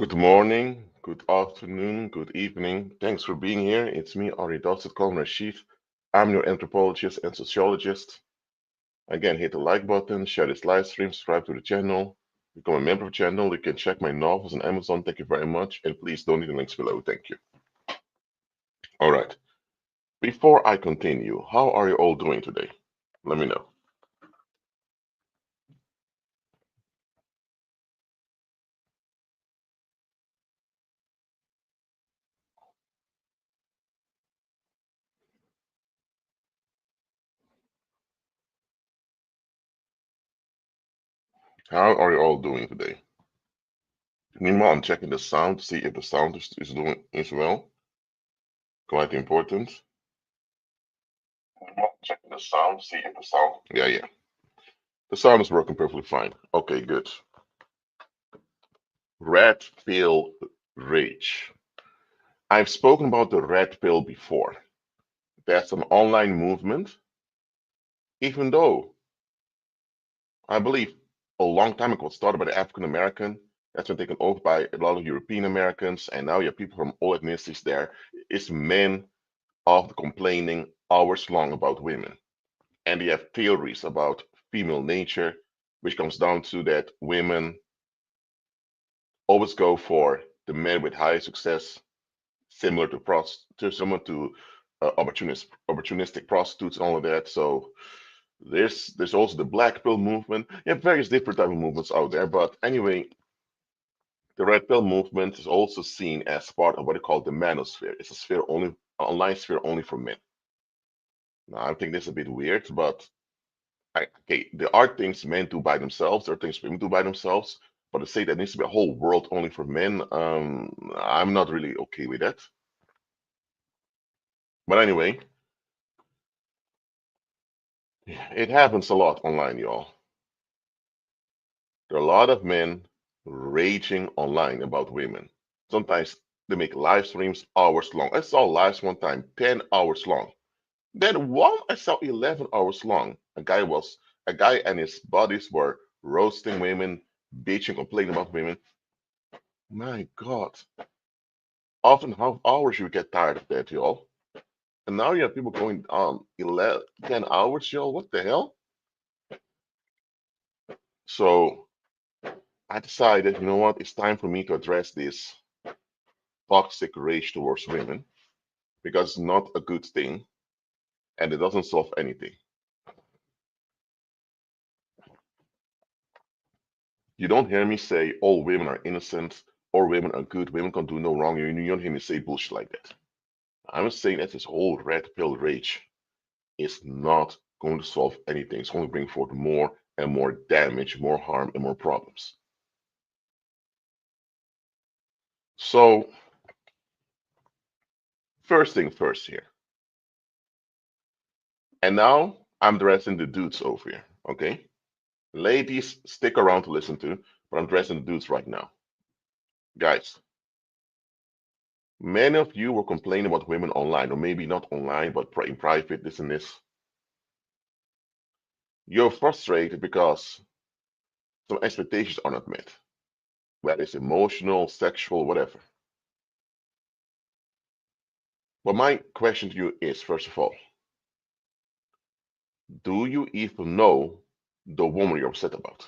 Good morning, good afternoon, good evening. Thanks for being here. It's me, Ari Dotset, Colin Rashid. I'm your anthropologist and sociologist. Again, hit the like button, share this live stream, subscribe to the channel, become a member of the channel. You can check my novels on Amazon. Thank you very much. And please donate the links below. Thank you. All right. Before I continue, how are you all doing today? Let me know. How are you all doing today? Meanwhile, I'm checking the sound to see if the sound is doing is well. Quite important. Checking the sound, see if the sound. Yeah. The sound is working perfectly fine. Okay, good. Red pill rage. I've spoken about the red pill before. That's an online movement, even though I believe a long time ago it started by the African American. That's been taken over by a lot of European Americans, and now you have people from all ethnicities there. It's men of complaining hours long about women. And they have theories about female nature, which comes down to that women always go for the men with high success, similar to opportunistic prostitutes and all of that. So there's also the black pill movement. You have various different type of movements out there, but anyway, the red pill movement is also seen as part of what they call the manosphere. It's a sphere only, online sphere only for men. Now I think this is a bit weird, but okay, there are things men do by themselves, there are things women do by themselves, but to say that needs to be a whole world only for men, I'm not really okay with that. But anyway, it happens a lot online, y'all. There are a lot of men raging online about women. Sometimes they make live streams hours long. I saw lives one time, 10 hours long. Then one I saw 11 hours long. A guy and his buddies were roasting women, bitching, complaining about women. My God. Often half hours you get tired of that, y'all. And now you have people going 11, 10 hours, y'all. What the hell? So I decided, you know what? It's time for me to address this toxic rage towards women because it's not a good thing and it doesn't solve anything. You don't hear me say all women are innocent or women are good, women can do no wrong. You don't hear me say bullshit like that. I'm saying that this whole red pill rage is not going to solve anything. It's going to bring forth more and more damage, more harm, and more problems. So, first thing first here. And now I'm addressing the dudes over here, okay? Ladies, stick around to listen to, but I'm addressing the dudes right now. Guys, many of you were complaining about women online, or maybe not online, but in private, this and this. You're frustrated because some expectations are not met, whether it's emotional, sexual, whatever. But my question to you is, first of all, do you even know the woman you're upset about?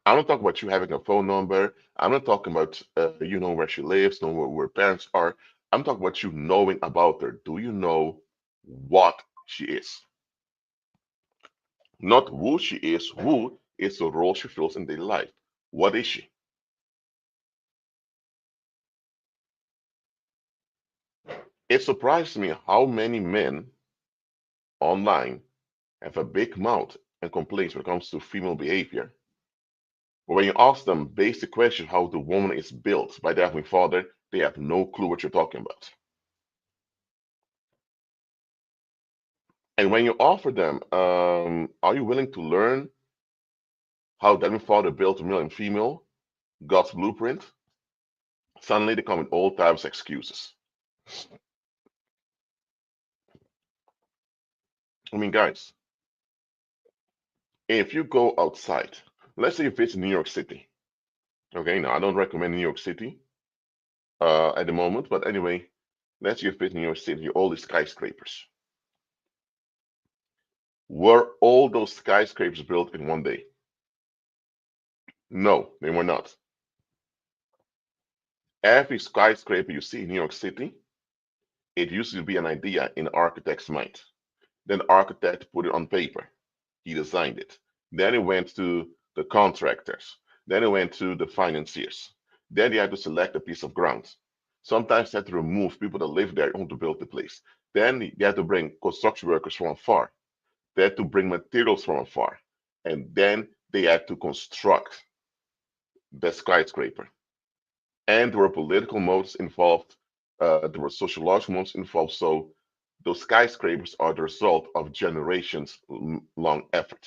I'm not talking about you having a phone number. I'm not talking about you know where she lives, know where her parents are. I'm talking about you knowing about her. Do you know what she is? Not who she is, who is the role she fills in daily life. What is she? It surprises me how many men online have a big mouth and complaints when it comes to female behavior. But when you ask them basic question how the woman is built by their heavenly father, they have no clue what you're talking about. And when you offer them, are you willing to learn how the heavenly father built male and female, God's blueprint? Suddenly they come with all types of excuses. I mean, guys, if you go outside, let's say you visit New York City, Okay, now I don't recommend New York City at the moment, but anyway, let's say you fit in New York City, all these skyscrapers. Were all those skyscrapers built in one day? No, they were not. Every skyscraper you see in New York City, it used to be an idea in the architect's mind. Then the architect put it on paper. He designed it. Then it went to the contractors. Then it went to the financiers. Then they had to select a piece of ground. Sometimes they had to remove people that live there to build the place. Then they had to bring construction workers from afar. They had to bring materials from afar. And then they had to construct the skyscraper. And there were political motives involved. There were sociological motives involved. So those skyscrapers are the result of generations long effort.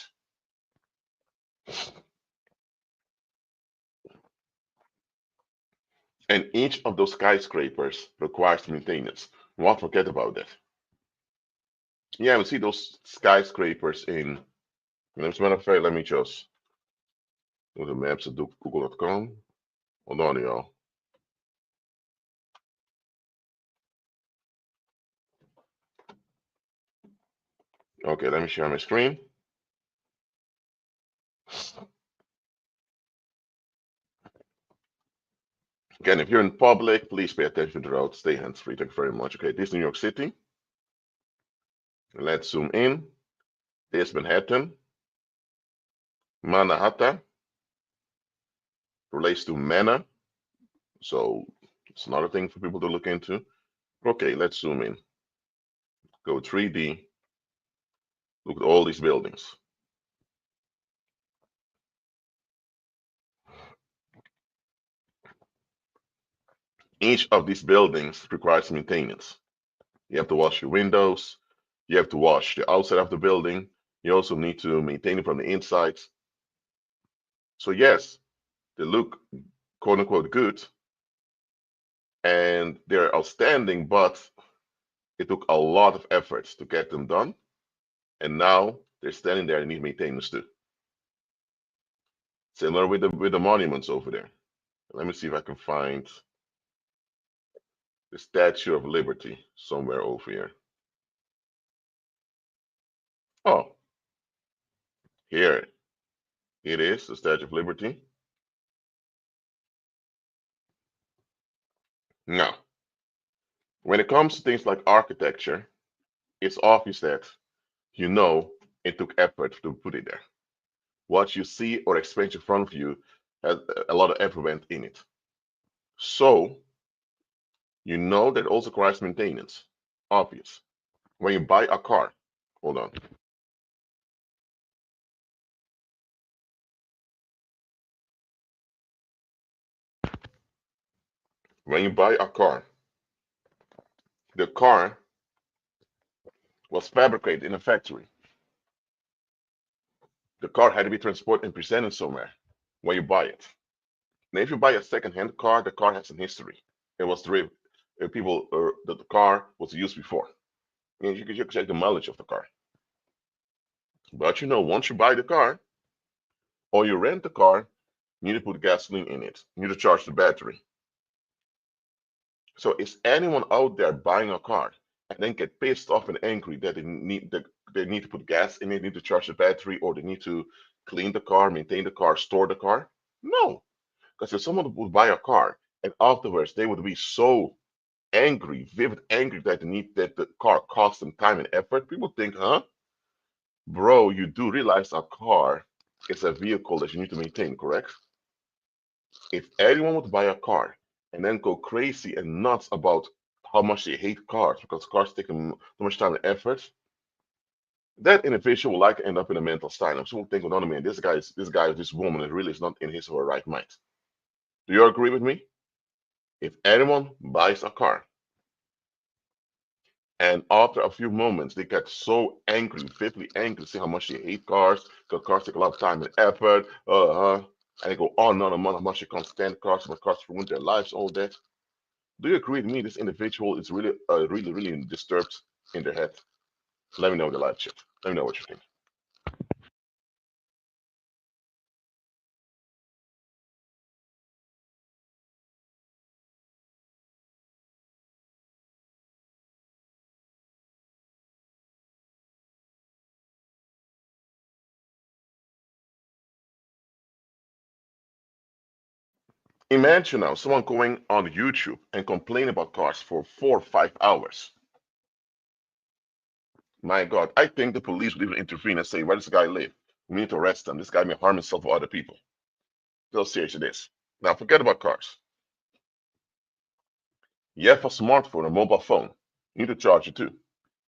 And each of those skyscrapers requires maintenance. We won't forget about that. Yeah, we see those skyscrapers in, as a matter of fact, let me just go to maps of google.com. Hold on, y'all. Okay, let me share my screen. Again, if you're in public, please pay attention to the road. Stay hands-free. Thank you very much. Okay, this is New York City. Let's zoom in. This Manhattan. Manhattan relates to manna. So it's another thing for people to look into. Okay, let's zoom in. Go 3D. Look at all these buildings. Each of these buildings requires maintenance. You have to wash your windows. You have to wash the outside of the building. You also need to maintain it from the inside. So yes, they look quote unquote good and they're outstanding, but it took a lot of effort to get them done. And now they're standing there and need maintenance too. Similar with the monuments over there. Let me see if I can find the Statue of Liberty somewhere over here. Oh, here it is, the Statue of Liberty. Now, when it comes to things like architecture, it's obvious that you know it took effort to put it there. What you see or experience in front of you has a lot of effort went in it. So you know that also requires maintenance. Obvious. When you buy a car, hold on. When you buy a car, the car was fabricated in a factory. The car had to be transported and presented somewhere when you buy it. Now, if you buy a second-hand car, the car has a history. It was driven, people, the car was used before. And you can check the mileage of the car. But once you buy the car or you rent the car, you need to put gasoline in it. You need to charge the battery. So is anyone out there buying a car and then get pissed off and angry that they need to put gas in it, need to charge the battery, or they need to clean the car, maintain the car, store the car? No. Because if someone would buy a car and afterwards they would be so angry, vivid angry that the car costs them time and effort, people think, huh? Bro, you do realize a car is a vehicle that you need to maintain, correct? If anyone would buy a car and then go crazy and nuts about how much they hate cars because cars take too much time and effort, that individual will likely end up in a mental asylum. So we'll think, well, no, man, this woman really is not in his or her right mind. Do you agree with me? If anyone buys a car and after a few moments they get so angry, vividly angry, see how much they hate cars, because cars take a lot of time and effort, and they go on and on and on how much they can't stand cars, how much cars ruin their lives, all that. Do you agree with me? This individual is really, really disturbed in their head. Let me know in the live chat. Let me know what you think. Imagine now someone going on YouTube and complaining about cars for 4 or 5 hours. My God, I think the police would even intervene and say, where does this guy live? We need to arrest him. This guy may harm himself or other people. So serious it is. Now forget about cars. You have a smartphone, a mobile phone. You need to charge it too.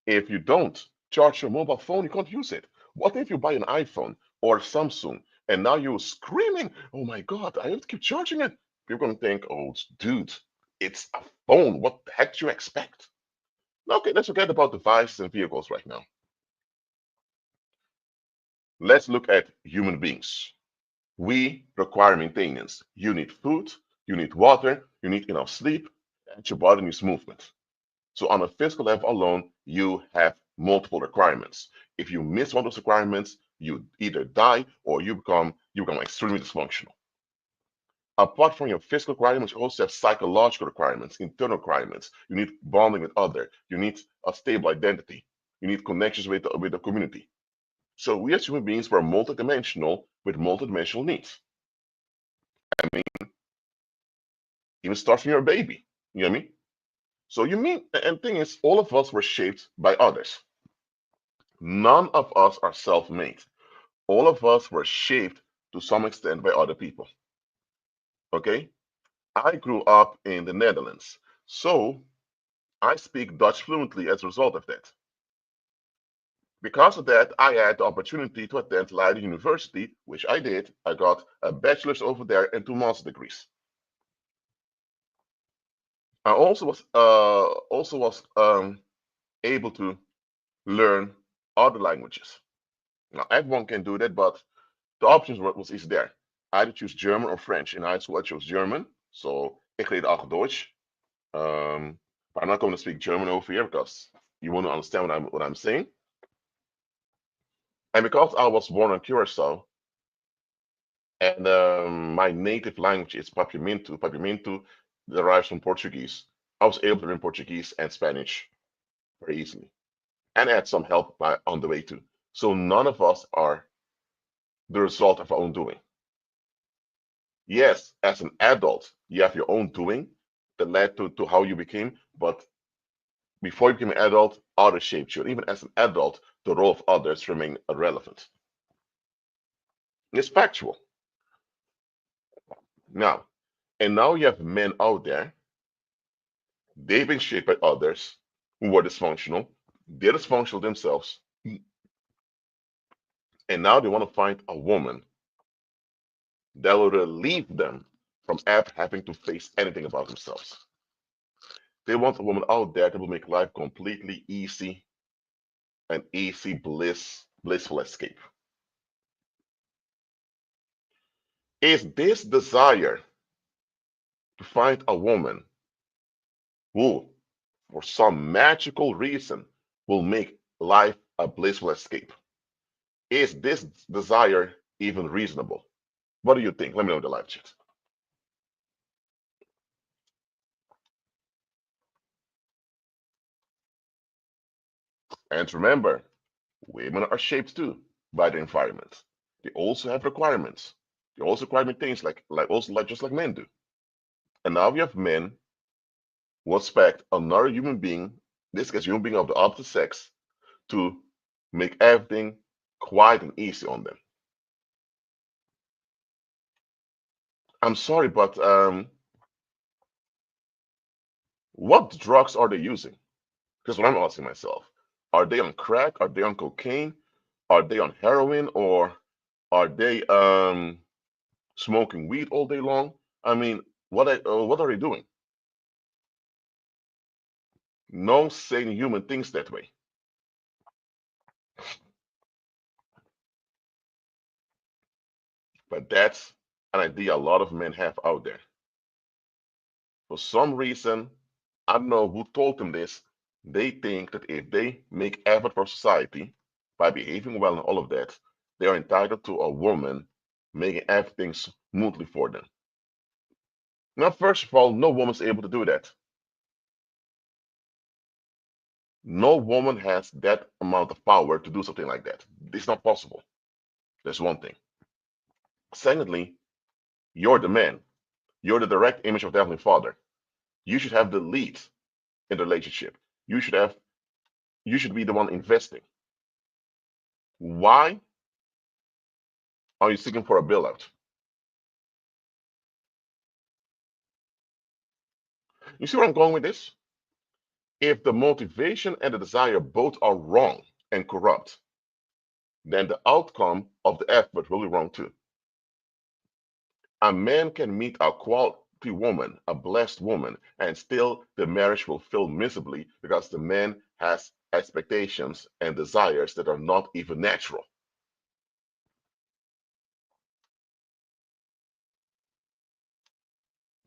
If you don't charge your mobile phone, you can't use it. What if you buy an iPhone or Samsung and now you're screaming, oh my God, I have to keep charging it? People are going to think, oh, dude, it's a phone. What the heck do you expect? Okay, let's forget about devices and vehicles right now. Let's look at human beings. We require maintenance. You need food, you need water, you need enough sleep, and your body needs movement. So on a physical level alone, you have multiple requirements. If you miss one of those requirements, you either die or you become extremely dysfunctional. Apart from your physical requirements, you also have psychological requirements, internal requirements. You need bonding with others. You need a stable identity. You need connections with the community. So we as human beings were multidimensional with multidimensional needs. I mean, even start from your baby. You know what I mean? So you mean, and the thing is, all of us were shaped by others. None of us are self-made. All of us were shaped to some extent by other people. Okay? I grew up in the Netherlands, so I speak Dutch fluently as a result of that. Because of that, I had the opportunity to attend Leiden University, which I did. I got a bachelor's over there and 2 master's degrees. I also was able to learn other languages. Now everyone can do that, but the options is there. Either choose German or French. In high school, I chose German, so ik leerde auch Deutsch. But I'm not going to speak German over here because you won't understand what I'm saying. And because I was born in Curacao, and my native language is Papiamento. Papiamento derives from Portuguese. I was able to learn Portuguese and Spanish very easily, and I had some help on the way too. So none of us are the result of our own doing. Yes, as an adult, you have your own doing that led to how you became, but before you became an adult, others shaped you. And even as an adult, the role of others remain irrelevant. It's factual. Now, and now you have men out there, they've been shaped by others who were dysfunctional, they're dysfunctional themselves, and now they want to find a woman that will relieve them from ever having to face anything about themselves. They want a woman out there that will make life completely easy, an easy blissful escape. Is this desire to find a woman who, for some magical reason, will make life a blissful escape? Is this desire even reasonable? What do you think? Let me know in the live chat. And remember, women are shaped too by the environment. They also have requirements. They also require things like just like men do. And now we have men who expect another human being, this case human being of the opposite sex, to make everything quiet and easy on them. I'm sorry, but what drugs are they using? That's what I'm asking myself. Are they on crack? Are they on cocaine? Are they on heroin? Or are they smoking weed all day long? I mean, what are they doing? No sane human thinks that way. But that's an idea a lot of men have out there. For some reason, I don't know who told them this, they think that if they make effort for society by behaving well and all of that, they are entitled to a woman making everything smoothly for them. Now, first of all, no woman's able to do that. No woman has that amount of power to do something like that. It's not possible. That's one thing. Secondly, you're the man. You're the direct image of the Heavenly Father. You should have the lead in the relationship. You should be the one investing. Why are you seeking for a bailout? You see where I'm going with this? If the motivation and the desire both are wrong and corrupt, then the outcome of the effort will be wrong too. A man can meet a quality woman, a blessed woman, and still the marriage will fail miserably because the man has expectations and desires that are not even natural.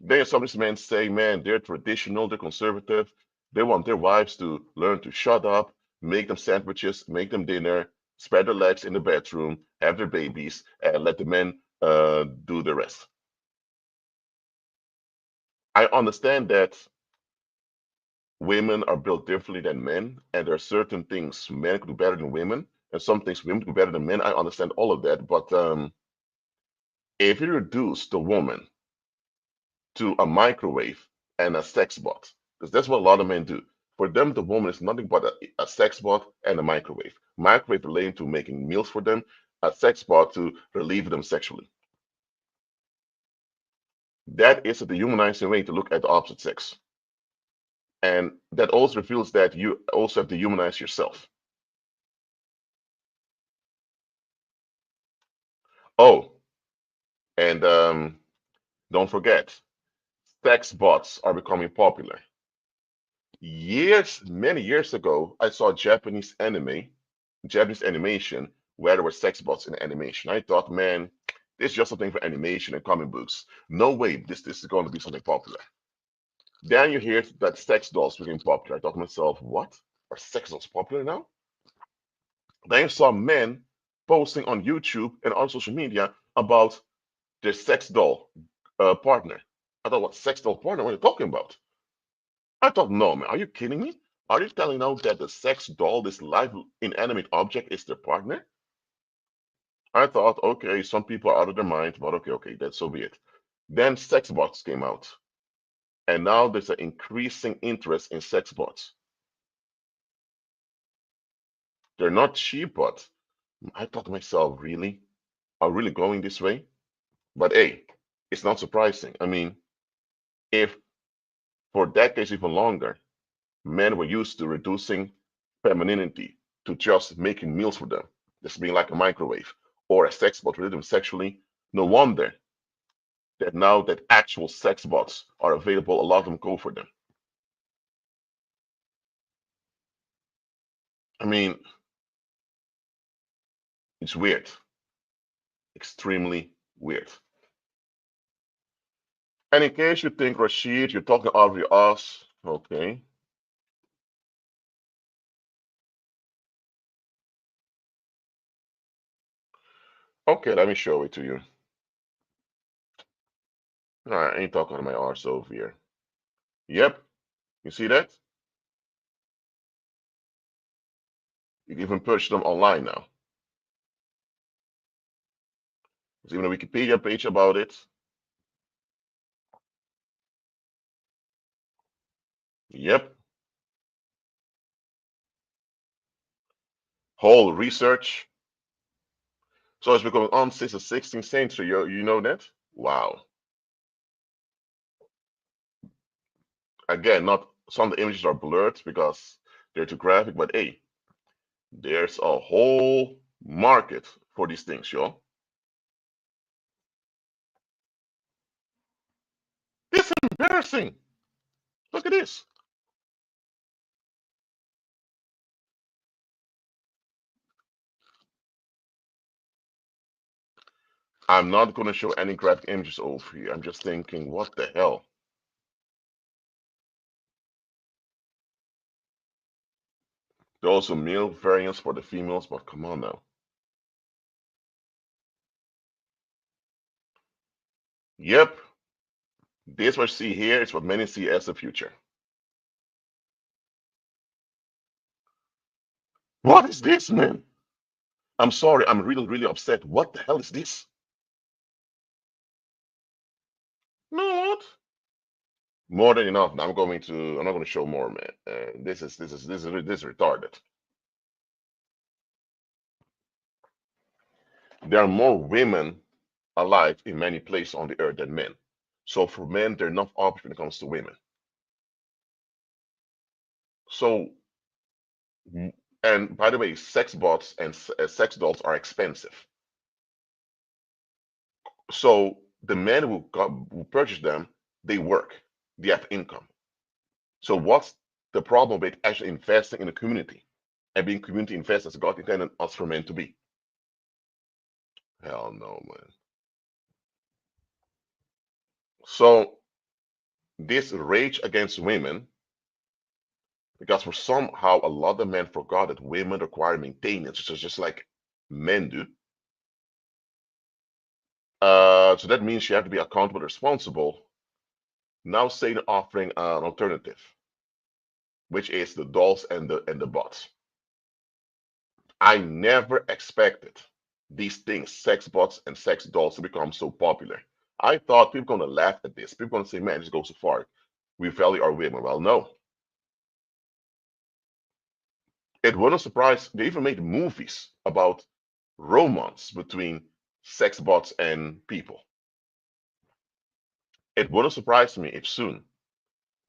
Then some of these men say, man, they're traditional, they're conservative. They want their wives to learn to shut up, make them sandwiches, make them dinner, spread their legs in the bedroom, have their babies, and let the men do the rest. I understand that women are built differently than men, and there are certain things men can do better than women, and some things women can do better than men. I understand all of that, but if you reduce the woman to a microwave and a sex bot, because that's what a lot of men do. For them, the woman is nothing but a sex bot and a microwave. Microwave relating to making meals for them, a sex bot to relieve them sexually. That is a dehumanizing way to look at the opposite sex. And that also reveals that you also have dehumanized yourself. Oh, and don't forget, sex bots are becoming popular. Many years ago, I saw Japanese animation, where there were sex bots in the animation. I thought, man, this is just something for animation and comic books. No way, this is going to be something popular. Then you hear that sex dolls became popular. I thought to myself, what? Are sex dolls popular now? Then you saw men posting on YouTube and on social media about their sex doll partner. I thought, what sex doll partner? What are you talking about? I thought, no, man, are you kidding me? Are you telling now that the sex doll, this live inanimate object, is their partner? I thought, okay, some people are out of their mind, but okay, that's so be it. Then sex bots came out, and now there's an increasing interest in sex bots. They're not cheap, but I thought to myself, really? Are we really going this way? But hey, it's not surprising. I mean, if for decades, even longer, men were used to reducing femininity to just making meals for them, just being like a microwave or a sex bot with them sexually. No wonder that now that actual sex bots are available, a lot of them go for them. I mean, it's weird, extremely weird. And in case you think, Rashid, you're talking out of your ass, okay. Okay, let me show it to you. All right, I ain't talking to my arse over here. Yep, you see that? You can even purchase them online now. There's even a Wikipedia page about it. Yep, whole research. So it's been going on since the 16th century. You know that? Wow. Again, not some of the images are blurred because they're too graphic, but hey, there's a whole market for these things, yo. This is embarrassing. Look at this. I'm not going to show any graphic images over here. I'm just thinking, what the hell? There are also male variants for the females, but come on now. Yep, this what you see here is what many see as the future. What is this, man? I'm sorry, I'm really, really upset. What the hell is this? Not more than enough. Now I'm not going to show more, man. This is retarded. There are more women alive in many places on the earth than men. So for men, there are enough options when it comes to women. So, and by the way, sex bots and sex dolls are expensive. So the men who purchase them, they work, they have income. So what's the problem with actually investing in the community and being community investors God intended us for men to be? Hell no, man. So this rage against women, because for somehow a lot of men forgot that women require maintenance, just like men do. So that means you have to be accountable, responsible. Now Satan offering an alternative, which is the dolls and the bots. I never expected these things, sex bots and sex dolls, to become so popular. I thought people gonna laugh at this. People gonna say, "Man, this goes so far. We value our women." Well, no, it wouldn't surprise. They even made movies about romance between sex bots and people. It wouldn't surprise me if soon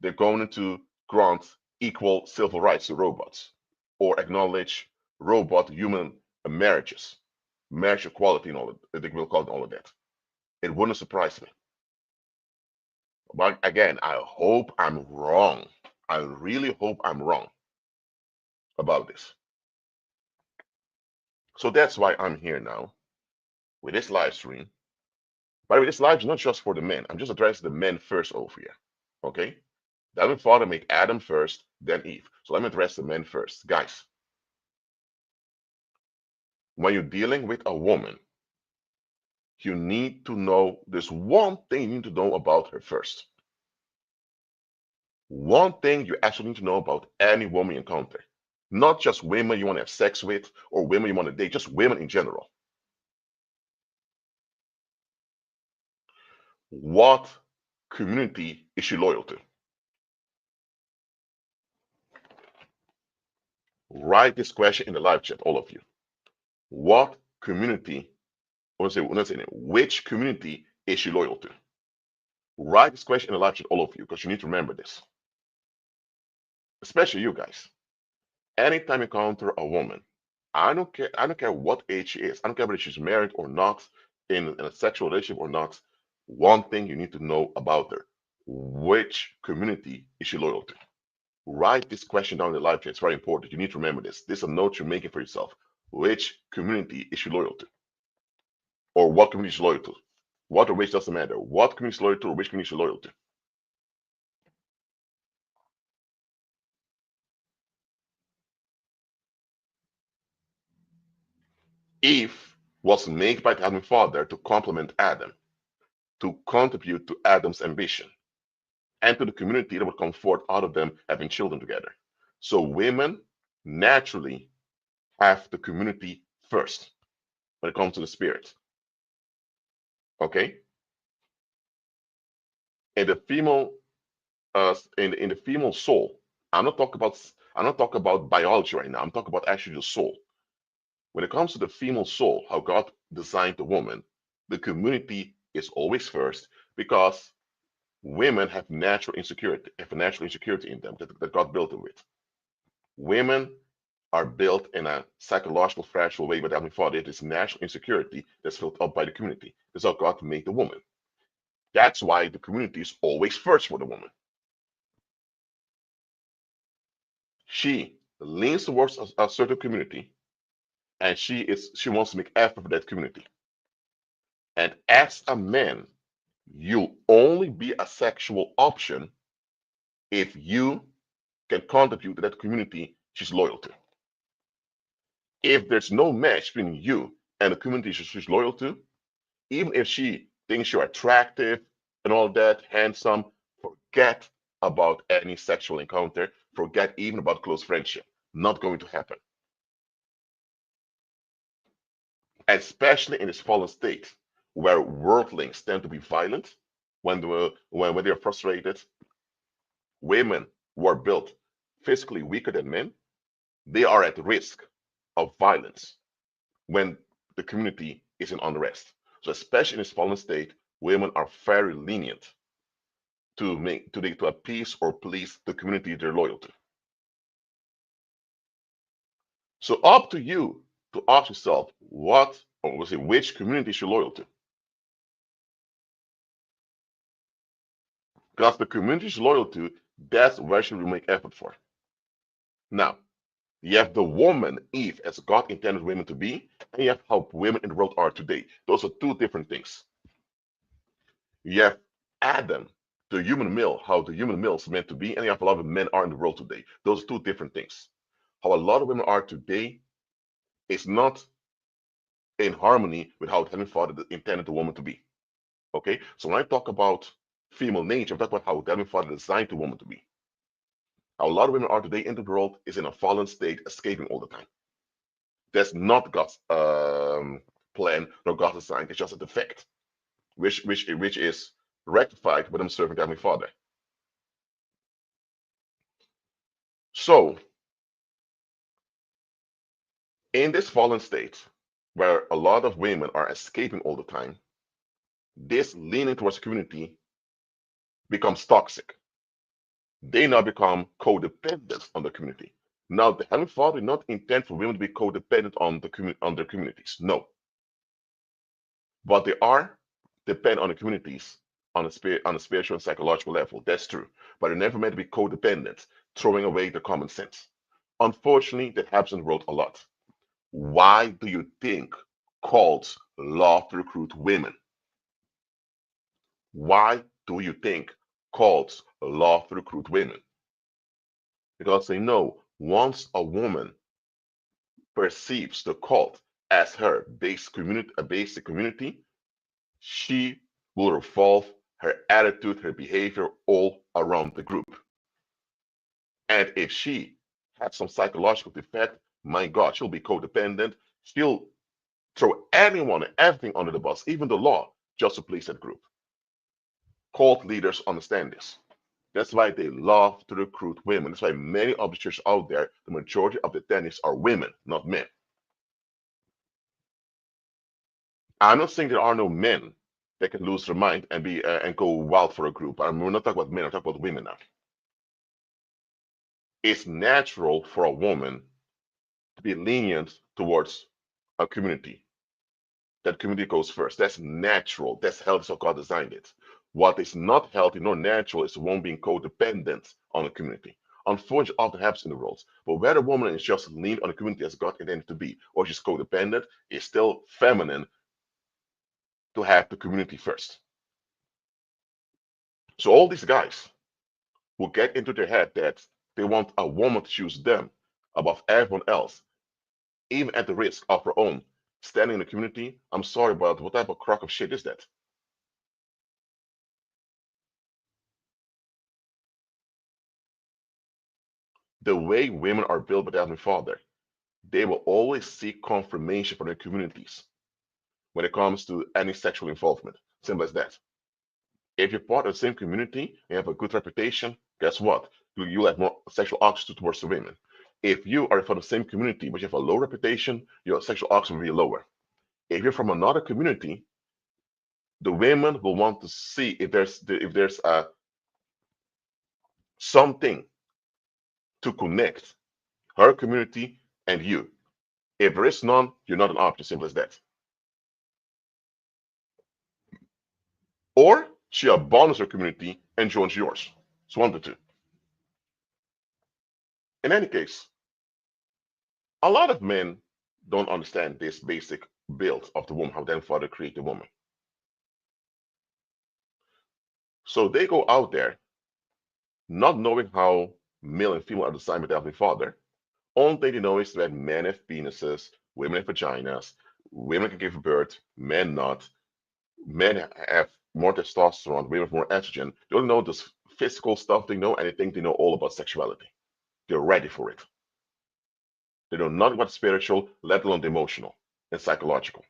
they're going to grant equal civil rights to robots or acknowledge robot human marriages, marriage equality, and all that. They will call it all of that. It wouldn't surprise me. But again, I hope I'm wrong. I really hope I'm wrong about this. So that's why I'm here now with this live stream. By the way, this live is not just for the men. I'm just addressing the men first over here. Okay? The Heavenly Father made Adam first, then Eve. So let me address the men first. Guys, when you're dealing with a woman, you need to know there's one thing you need to know about her first. One thing you actually need to know about any woman you encounter. Not just women you want to have sex with or women you want to date, just women in general. What community is she loyal to? Write this question in the live chat, all of you. What community, or say, which community is she loyal to? Write this question in the live chat, all of you, because you need to remember this. Especially you guys. Anytime you encounter a woman, I don't care what age she is. I don't care whether she's married or not, in a sexual relationship or not. One thing you need to know about her. Which community is she loyal to? Write this question down in the live chat. It's very important. You need to remember this. This is a note you're making for yourself. Which community is she loyal to? Or what community is she loyal to? What or which doesn't matter. What community is she loyal to or which community is she loyal to? Eve was made by the Heavenly Father to complement Adam, to contribute to Adam's ambition, and to the community that would come forth out of them having children together. So women naturally have the community first when it comes to the spirit. Okay? In the female in the female soul, I'm not talking about biology right now. I'm talking about actually the soul. When it comes to the female soul, how God designed the woman, the community is always first because women have a natural insecurity in them that God built them with. Women are built in a psychological, fragile way, but having thought it is natural insecurity that's built up by the community. That's how God made the woman. That's why the community is always first for the woman. She leans towards a certain community, and she wants to make effort for that community. And as a man, you'll only be a sexual option if you can contribute to that community she's loyal to. If there's no match between you and the community she's loyal to, even if she thinks you're attractive and all that, handsome, forget about any sexual encounter, forget even about close friendship. Not going to happen. Especially in this fallen state where worldlings tend to be violent, when they're frustrated, women who are built physically weaker than men, they are at risk of violence when the community is in unrest. So especially in this fallen state, women are very lenient to appease or please the community they're loyal to. So up to you to ask yourself what, or we'll say which community you're loyal to. Because the community you're loyal to, that's where should we make effort for. Now, you have the woman, Eve, as God intended women to be, and you have how women in the world are today. Those are two different things. You have Adam, the human male, how the human male is meant to be, and you have a lot of men are in the world today. Those are two different things. How a lot of women are today is not in harmony with how the Heavenly Father intended the woman to be. Okay? So when I talk about female nature, I'm talking about how the Heavenly Father designed the woman to be. How a lot of women are today in the world is in a fallen state, escaping all the time. That's not God's plan nor God's design. It's just a defect, which is rectified when I'm serving Heavenly Father. So in this fallen state, where a lot of women are escaping all the time, this leaning towards community becomes toxic. They now become codependent on the community. Now, the Heavenly Father did not intend for women to be codependent on their communities. No, but they are dependent on the communities on a spiritual and psychological level. That's true, but they're never meant to be codependent, throwing away their common sense. Unfortunately, that happens in the world a lot. Why do you think cults love to recruit women? Why do you think cults love to recruit women? Because they know once a woman perceives the cult as her basic community, she will revolve her attitude, her behavior all around the group. And if she has some psychological defect, my God, she'll be codependent. She'll throw anyone and everything under the bus, even the law, just to please that group. Cult leaders understand this. That's why they love to recruit women. That's why many of the churches out there, the majority of the attendees are women, not men. I'm not saying there are no men that can lose their mind and be and go wild for a group. We're not talking about men. I'm talking about women now. It's natural for a woman to be lenient towards a community. That community goes first. That's natural. That's healthy. So God designed it. What is not healthy nor natural is one being codependent on a community. Unfortunately, often happens in the world. But whether a woman is just leaned on the community as God intended to be, or she's codependent, it's still feminine to have the community first. So all these guys who get into their head that they want a woman to choose them above everyone else, even at the risk of her own standing in the community, I'm sorry, but what type of crock of shit is that? The way women are built by the Heavenly Father, they will always seek confirmation from their communities when it comes to any sexual involvement. Simple as that. If you're part of the same community and you have a good reputation, guess what? You'll have more sexual oxytocin towards the women. If you are from the same community but you have a low reputation, your sexual oxytocin will be lower. If you're from another community, the women will want to see if there's something to connect her community and you. If there is none, you're not an option. Simple as that. Or she abandons her community and joins yours. It's one of the two. In any case, a lot of men don't understand this basic build of the woman, how then Father created the woman. So they go out there not knowing how male and female are designed by the Heavenly Father. Only thing they know is that men have penises, women have vaginas, women can give birth, men not. Men have more testosterone, women have more estrogen. They don't know this physical stuff they know, and they think they know all about sexuality. They're ready for it. They know nothing about spiritual, let alone the emotional and psychological.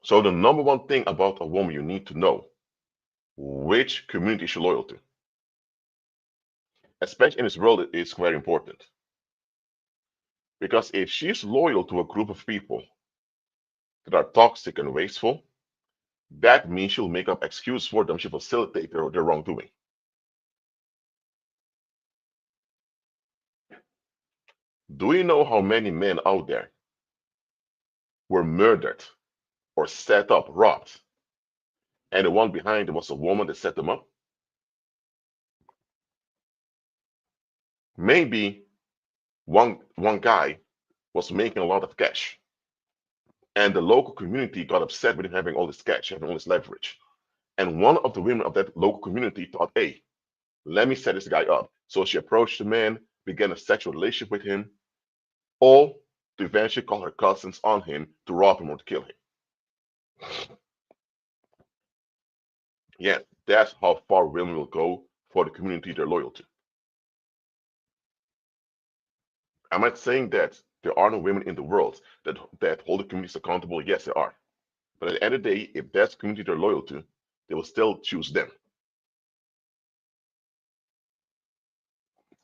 So the number one thing about a woman you need to know, which community she's loyal to. Especially in this world, it's very important. Because if she's loyal to a group of people that are toxic and wasteful, that means she'll make up excuses for them. She'll facilitate their wrongdoing. Do you know how many men out there were murdered or set up, robbed, and the one behind them was a woman that set them up? Maybe one guy was making a lot of cash, and the local community got upset with him having all this cash, having all this leverage. And one of the women of that local community thought, hey, let me set this guy up. So she approached the man, began a sexual relationship with him, all to eventually call her cousins on him to rob him or to kill him. Yeah, that's how far women will go for the community they're loyal to. I'm not saying that there are no women in the world that hold the communities accountable. Yes, there are. But at the end of the day, if that's the community they're loyal to, they will still choose them.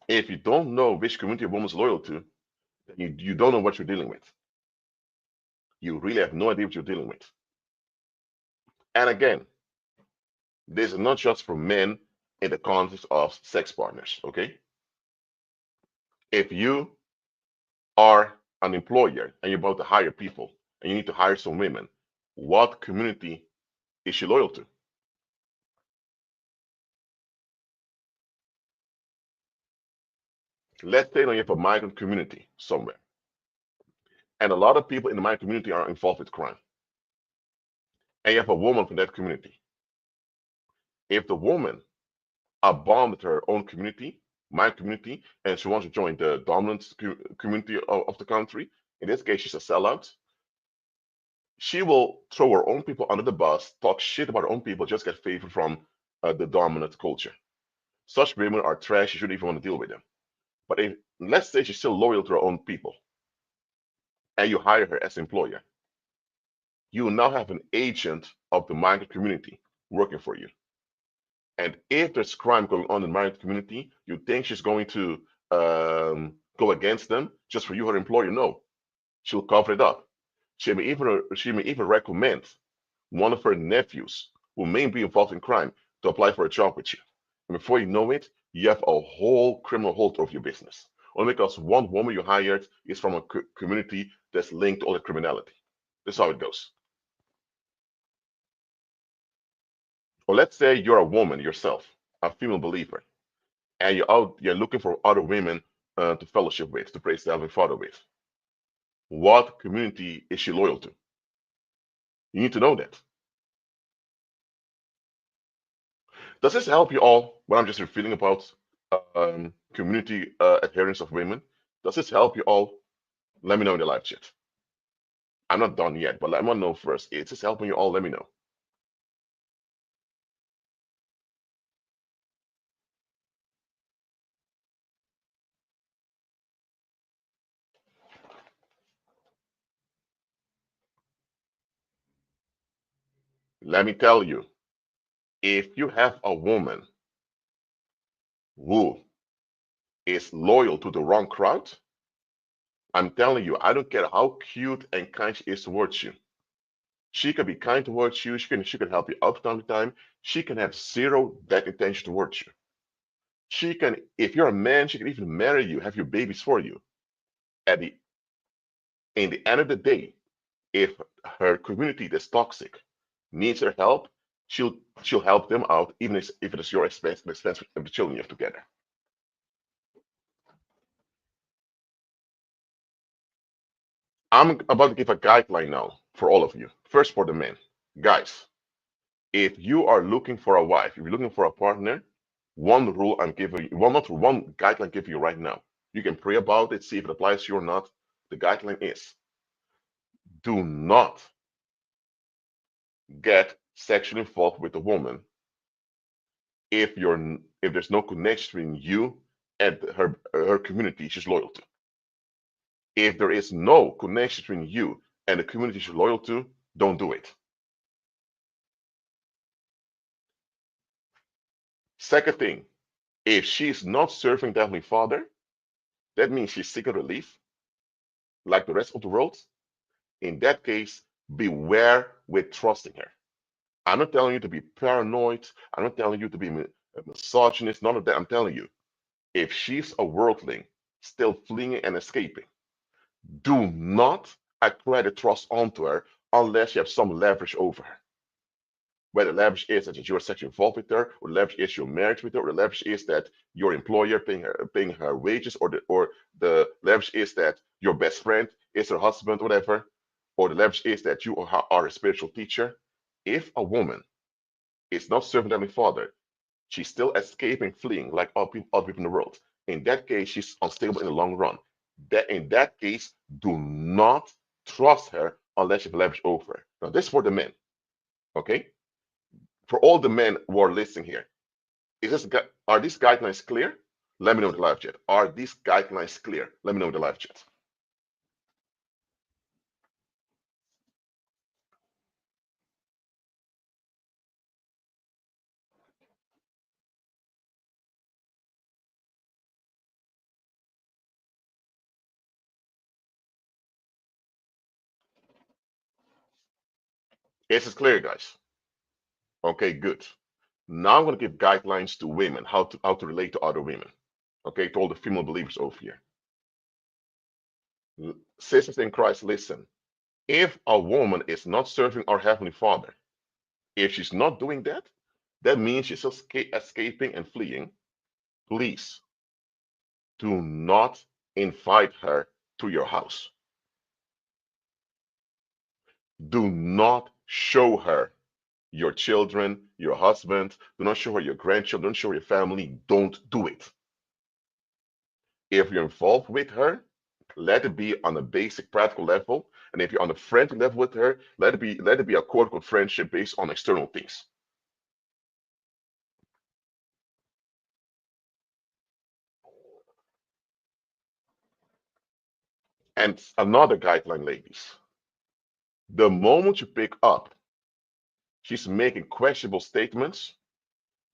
If you don't know which community a woman's loyal to, then you don't know what you're dealing with. You really have no idea what you're dealing with. And again, this is not just for men in the context of sex partners, okay? If you are an employer and you're about to hire people and you need to hire some women, what community is she loyal to? Let's say you have a migrant community somewhere, and a lot of people in the migrant community are involved with crime, and you have a woman from that community. If the woman abandoned her own community, my community, and she wants to join the dominant community of the country, in this case, she's a sellout, she will throw her own people under the bus, talk shit about her own people, just get favor from the dominant culture. Such women are trash. You shouldn't even want to deal with them. But if, let's say she's still loyal to her own people, and you hire her as employer, you now have an agent of the migrant community working for you. And if there's crime going on in the migrant community, you think she's going to go against them just for you, her employer? No, she'll cover it up. She may even recommend one of her nephews who may be involved in crime to apply for a job with you. And before you know it, you have a whole criminal hold over your business. Only because one woman you hired is from a community that's linked to all the criminality. That's how it goes. Or let's say you're a woman yourself, a female believer, and you're looking for other women to fellowship with, to praise the Heavenly Father with. What community is she loyal to? You need to know that. Does this help you all when I'm just feeling about community adherence of women? Does this help you all? Let me know in the live chat. I'm not done yet, but I want to know first. Is this helping you all? Let me know. Let me tell you, if you have a woman who is loyal to the wrong crowd, I'm telling you, I don't care how cute and kind she is towards you. She can be kind towards you. She can help you out from time to time. She can have zero bad intention towards you. She can, if you're a man, she can even marry you, have your babies for you. At the in the end of the day, if her community that's toxic needs her help, she'll help them out, even if it is your expense, the expense of the children you have together. I'm about to give a guideline now for all of you. First, for the men, guys, if you are looking for a wife, if you're looking for a partner, one rule I'm giving you, well, not one guideline I'm giving you right now. You can pray about it, see if it applies to you or not. The guideline is do not get sexually involved with a woman if there's no connection between you and her community she's loyal to. If there is no connection between you and the community she's loyal to, don't do it. Second thing, if she's not serving the Heavenly Father, that means she's seeking relief like the rest of the world. In that case, beware with trusting her. I'm not telling you to be paranoid. I'm not telling you to be a misogynist. None of that. I'm telling you, if she's a worldling, still fleeing and escaping, do not accredit trust onto her unless you have some leverage over her. Whether leverage is that you're sexually involved with her, or leverage is you're married with her, or the leverage is that your employer paying her wages, or the leverage is that your best friend is her husband, whatever, or the leverage is that you are a spiritual teacher. If a woman is not serving them Father, she's still escaping, fleeing like other people in the world. In that case, she's unstable in the long run. That in that case, do not trust her unless you have leverage over her. Now, this is for the men, okay? For all the men who are listening here, are these guidelines clear? Let me know in the live chat. Are these guidelines clear? Let me know in the live chat. Is it clear, guys? Okay, good. Now I'm going to give guidelines to women, how to relate to other women. Okay, to all the female believers over here. Sisters in Christ, listen. If a woman is not serving our Heavenly Father, if she's not doing that, that means she's escaping and fleeing. Please do not invite her to your house. Do not show her your children, your husband. Do not show her your grandchildren. Don't show her your family. Don't do it. If you're involved with her, let it be on a basic practical level. And if you're on a friendly level with her, let it be a quote unquote friendship based on external things. And another guideline, ladies. The moment you pick up, she's making questionable statements,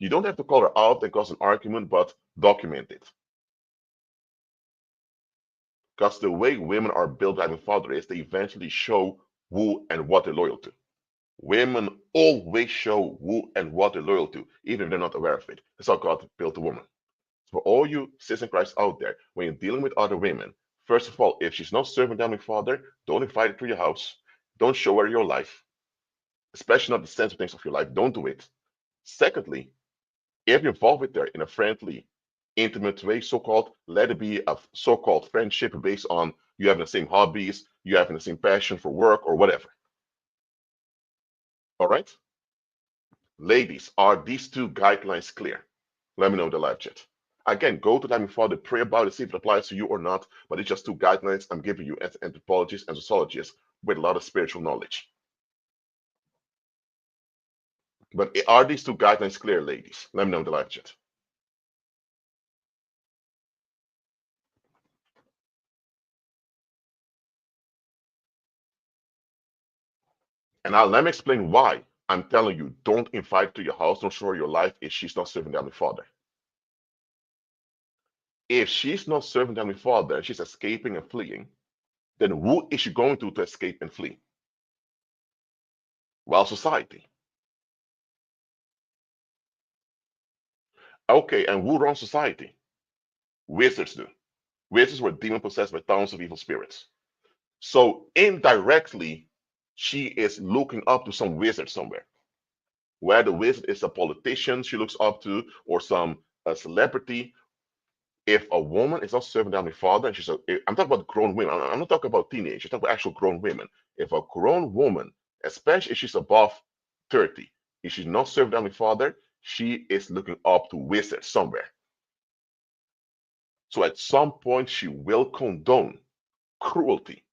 you don't have to call her out and cause an argument, but document it. Because the way women are built by the father is they eventually show who and what they're loyal to. Women always show who and what they're loyal to, even if they're not aware of it. That's how God built a woman. For all you sisters in Christ out there, when you're dealing with other women, first of all, if she's not serving them with Father, don't invite her to your house. Don't show her your life, especially not the sensitive things of your life. Don't do it. Secondly, if you're involved with her in a friendly, intimate way, so-called, let it be a so-called friendship based on you having the same hobbies, you having the same passion for work or whatever. All right? Ladies, are these two guidelines clear? Let me know in the live chat. Again, go to Time Father, pray about it, see if it applies to you or not. But it's just two guidelines I'm giving you as anthropologists and sociologists with a lot of spiritual knowledge. But are these two guidelines clear, ladies? Let me know in the live chat. And now let me explain why I'm telling you don't invite her to your house, don't show her your life if she's not serving the Heavenly Father. If she's not serving the Heavenly Father, she's escaping and fleeing, then who is she going to escape and flee? Well, society. Okay, and who runs society? Wizards do. Wizards were demon possessed by thousands of evil spirits. So indirectly, she is looking up to some wizard somewhere. Where the wizard is a politician she looks up to, or some celebrity. If a woman is not serving down the father, and I'm talking about grown women. I'm not talking about teenagers. I'm talking about actual grown women. If a grown woman, especially if she's above 30, if she's not serving down the father, she is looking up to wizards somewhere. So at some point, she will condone cruelty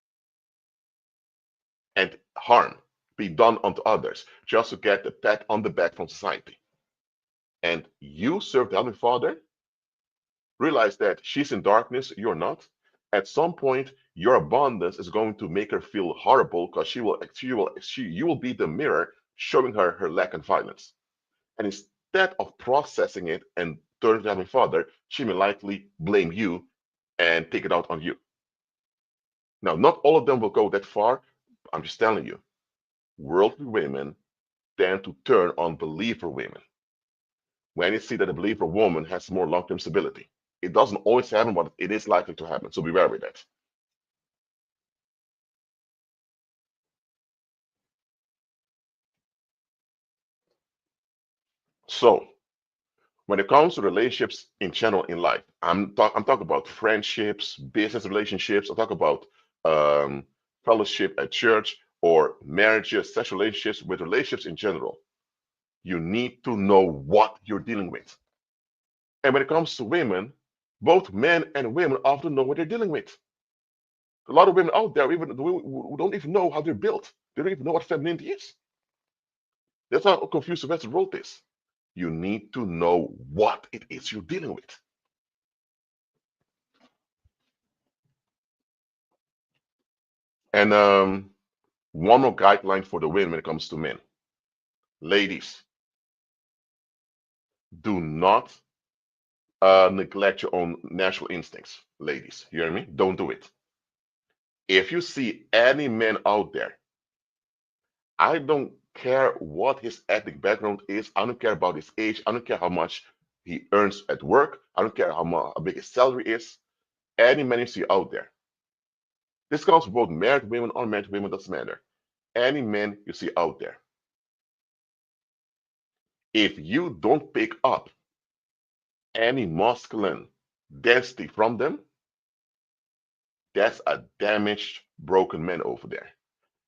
and harm be done unto others just to get the pat on the back from society. And you serve the Heavenly Father, realize that she's in darkness, you're not. At some point, your abundance is going to make her feel horrible because you will be the mirror showing her her lack and violence. And instead of processing it and turning to Heavenly Father, she may likely blame you and take it out on you. Now, not all of them will go that far. I'm just telling you, worldly women tend to turn on believer women when you see that a believer woman has more long-term stability. It doesn't always happen, but it is likely to happen. So beware with that. So when it comes to relationships in general in life, I'm talking about friendships, business relationships. I'm talking about um, fellowship at church or marriages, sexual relationships, with relationships in general. You need to know what you're dealing with. And when it comes to women, both men and women often know what they're dealing with. A lot of women out there even who don't even know how they're built. They don't even know what femininity is. That's how confused Sylvester wrote this. You need to know what it is you're dealing with. And one more guideline for the women when it comes to men. Ladies, do not neglect your own natural instincts. Ladies, you hear me? Don't do it. If you see any man out there, I don't care what his ethnic background is. I don't care about his age. I don't care how much he earns at work. I don't care how big his salary is. Any man you see out there. This counts for both married women, unmarried women, doesn't matter. Any man you see out there. If you don't pick up any masculine density from them, that's a damaged, broken man over there.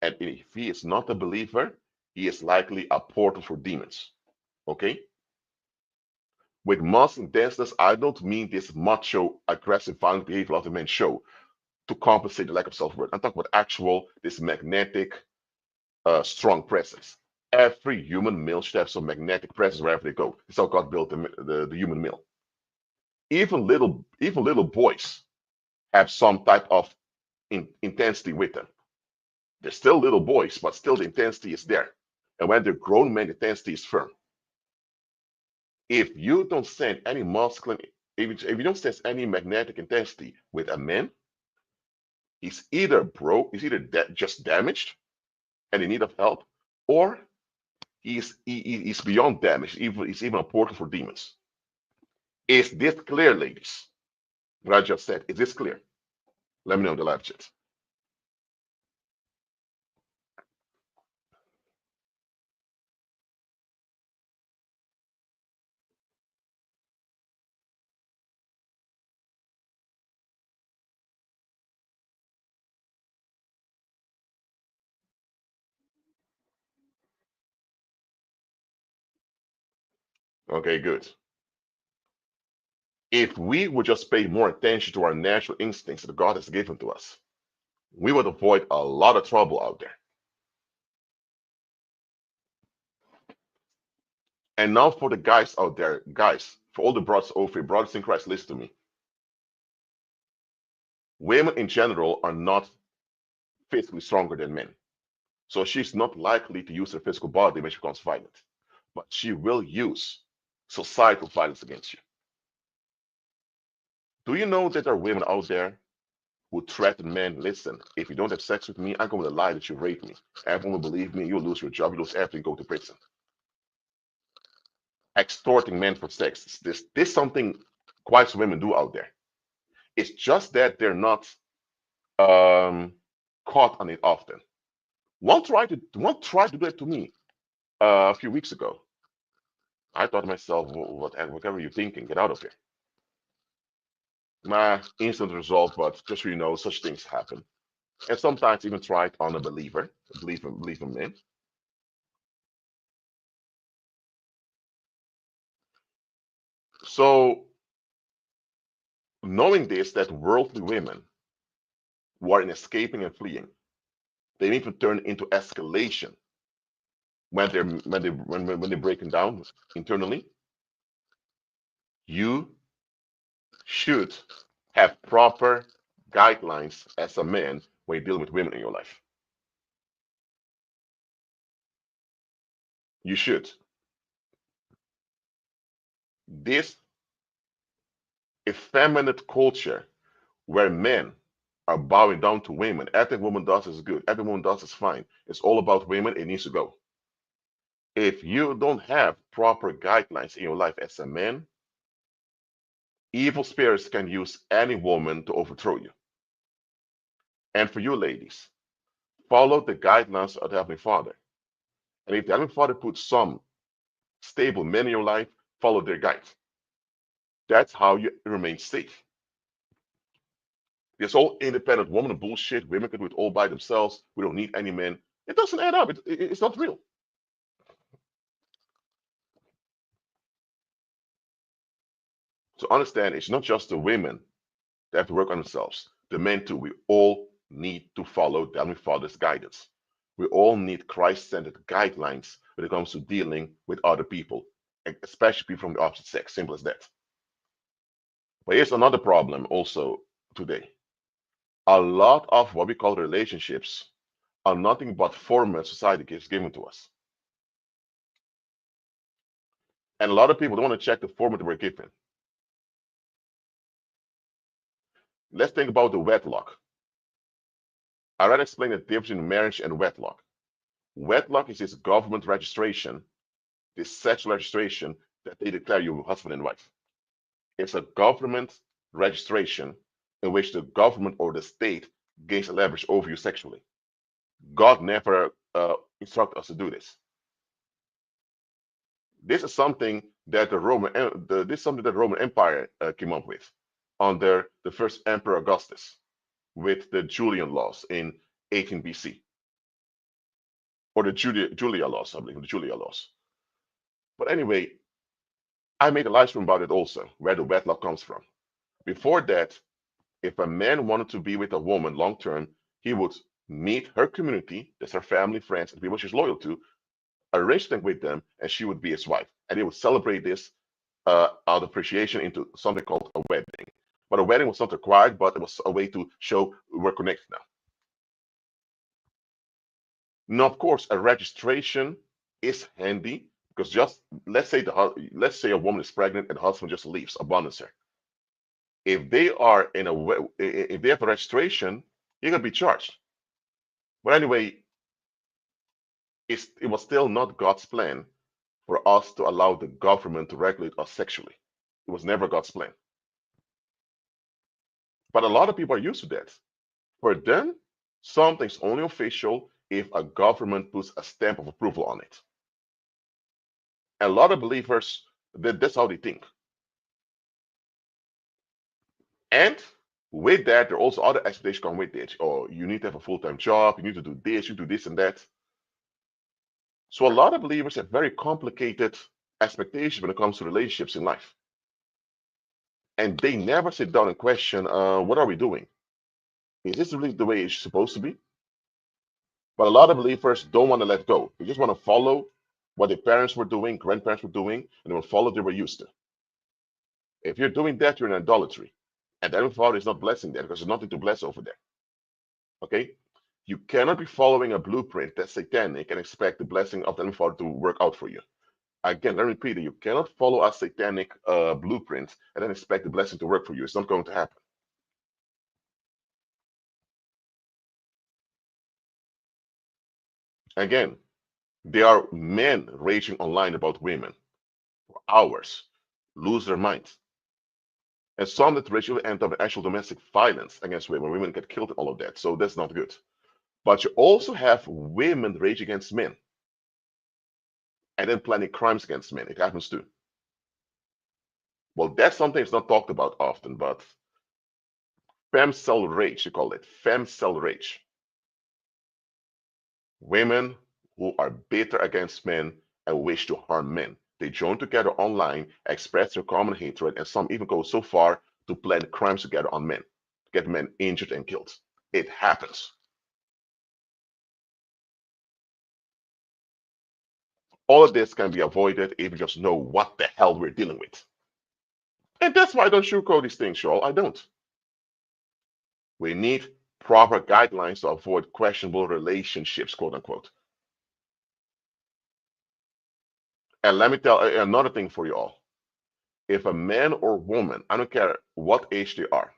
And if he is not a believer, he is likely a portal for demons. Okay? With masculine denseness, I don't mean this macho, aggressive, violent behavior of the men show to compensate the lack of self worth. I'm talking about actual, this magnetic, strong presence. Every human male should have some magnetic presence wherever they go. It's how God built the human male. Even little boys have some type of intensity with them. They're still little boys, but still the intensity is there. And when they're grown men, the intensity is firm. If you don't send any masculine, if you don't sense any magnetic intensity with a man, he's either broke, he's either just damaged and in need of help, or he's beyond damage. He's even a portal for demons. Is this clear, ladies? What I just said, is this clear? Let me know in the live chat. Okay, good. If we would just pay more attention to our natural instincts that God has given to us, we would avoid a lot of trouble out there. And now for the guys out there, guys, for all the brothers over here, brothers in Christ, listen to me. Women in general are not physically stronger than men. So she's not likely to use her physical body when she becomes violent. But she will use societal violence against you. Do you know that there are women out there who threaten men? Listen, if you don't have sex with me, I'm going to lie that you raped me. Everyone will believe me. You'll lose your job. You'll lose everything. Go to prison. Extorting men for sex. This something quite some women do out there. It's just that they're not caught on it often. One tried to do it to me a few weeks ago. I thought to myself, whatever you're thinking, get out of here. My instant resolve, but just so you know, such things happen. And sometimes even tried on a believer man. So knowing this, that worldly women who are in escaping and fleeing, they even turn into escalation when they're breaking down internally. You should have proper guidelines as a man when you're dealing with women in your life. You should. This effeminate culture where men are bowing down to women. Everything woman does is good. Everything woman does is fine. It's all about women. It needs to go. If you don't have proper guidelines in your life as a man, evil spirits can use any woman to overthrow you. And for you ladies, follow the guidelines of the Heavenly Father. And if the Heavenly Father puts some stable men in your life, follow their guides. That's how you remain safe. This whole independent woman bullshit, women can do it all by themselves, we don't need any men. It doesn't add up. It's not real. So understand, it's not just the women that have to work on themselves. The men too. We all need to follow the Heavenly Father's guidance. We all need Christ-centered guidelines when it comes to dealing with other people, especially people from the opposite sex. Simple as that. But here's another problem also today. A lot of what we call relationships are nothing but formats society gives given to us. And a lot of people don't want to check the format that we're given. Let's think about the wedlock. I already explained the difference between marriage and wedlock. Wedlock is this government registration, this sexual registration that they declare you husband and wife. It's a government registration in which the government or the state gains a leverage over you sexually. God never instructed us to do this. This is something that the Roman Empire came up with under the first Emperor Augustus with the Julian laws in 18 BC, or the Julia laws, I believe, the Julia laws. But anyway, I made a live stream about it also, where the wedlock comes from. Before that, if a man wanted to be with a woman long term, he would meet her community, that's her family, friends, and people she's loyal to, arrange things with them, and she would be his wife. And they would celebrate this out of appreciation into something called a wedding. But a wedding was not required, but it was a way to show we're connected now. Now, of course, a registration is handy because just let's say a woman is pregnant and the husband just leaves, abandons her. If they are if they have a registration, you're gonna be charged. But anyway, it was still not God's plan for us to allow the government to regulate us sexually. It was never God's plan. But a lot of people are used to that. For them, something's only official if a government puts a stamp of approval on it. And a lot of believers, that's how they think. And with that, there are also other expectations come with it. Oh, you need to have a full-time job, you need to do this, you do this and that. So a lot of believers have very complicated expectations when it comes to relationships in life. And they never sit down and question, what are we doing? Is this really the way it's supposed to be? But a lot of believers don't want to let go. They just want to follow what their parents were doing, grandparents were doing, and they will follow what they were used to. If you're doing that, you're in idolatry. And the Heavenly Father is not blessing that because there's nothing to bless over there. Okay? You cannot be following a blueprint that's satanic and expect the blessing of the Heavenly Father to work out for you. Again, let me repeat it. You cannot follow a satanic blueprint and then expect the blessing to work for you. It's not going to happen. Again, there are men raging online about women for hours, lose their minds. And some that racially end up in actual domestic violence against women. Women get killed and all of that. So that's not good. But you also have women rage against men and then planning crimes against men. It happens too. Well, that's something that's not talked about often, but femcel rage, you call it. Femcel rage. Women who are bitter against men and wish to harm men. They join together online, express their common hatred, and some even go so far to plan crimes together on men, to get men injured and killed. It happens. All of this can be avoided if you just know what the hell we're dealing with. And that's why I don't sugarcoat these things, y'all. I don't. We need proper guidelines to avoid questionable relationships, quote unquote. And let me tell another thing for you all. If a man or woman, I don't care what age they are,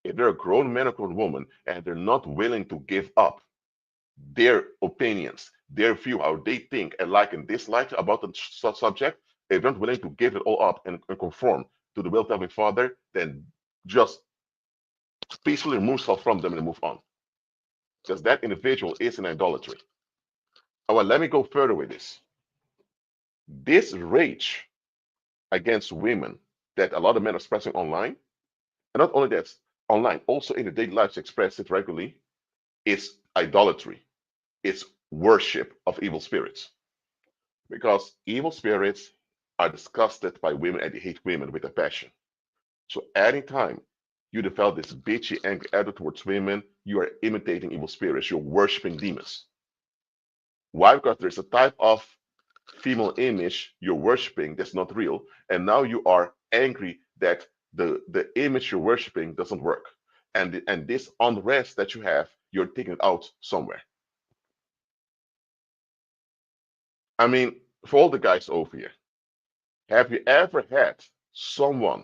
if they're a grown man or grown woman and they're not willing to give up their opinions, their view, how they think and like and dislike about the subject, if they're not willing to give it all up and conform to the will of Heavenly Father, then just peacefully remove yourself from them and move on. Because that individual is in idolatry. Oh, well, let me go further with this. This rage against women that a lot of men are expressing online, and not only that, online, also in the daily lives express it regularly, is idolatry. It's worship of evil spirits. Because evil spirits are disgusted by women and they hate women with a passion. So anytime you develop this bitchy, angry attitude towards women, you are imitating evil spirits. You're worshiping demons. Why? Because there's a type of female image you're worshiping that's not real, and now you are angry that the image you're worshiping doesn't work, and this unrest that you have, you're taking it out somewhere. I mean, for all the guys over here, have you ever had someone,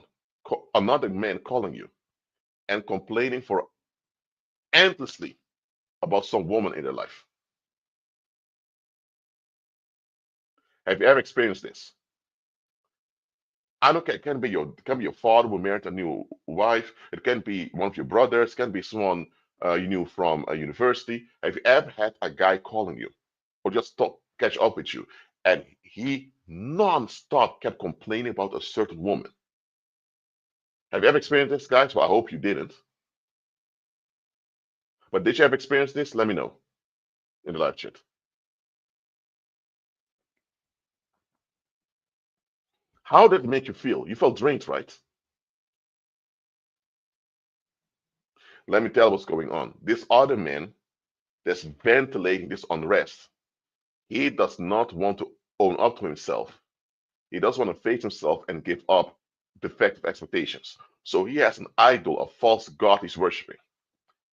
another man, calling you and complaining for endlessly about some woman in their life? Have you ever experienced this? I don't care. It can be your father who married a new wife. It can be one of your brothers. It can be someone you knew from a university. Have you ever had a guy calling you or just talk, catch up with you, and he non-stop kept complaining about a certain woman? Have you ever experienced this, guys? Well, I hope you didn't. But did you ever experience this? Let me know in the live chat. How did it make you feel? You felt drained, right? Let me tell what's going on. This other man that's ventilating this unrest, he does not want to own up to himself. He doesn't want to face himself and give up defective expectations. So he has an idol, a false god he's worshiping.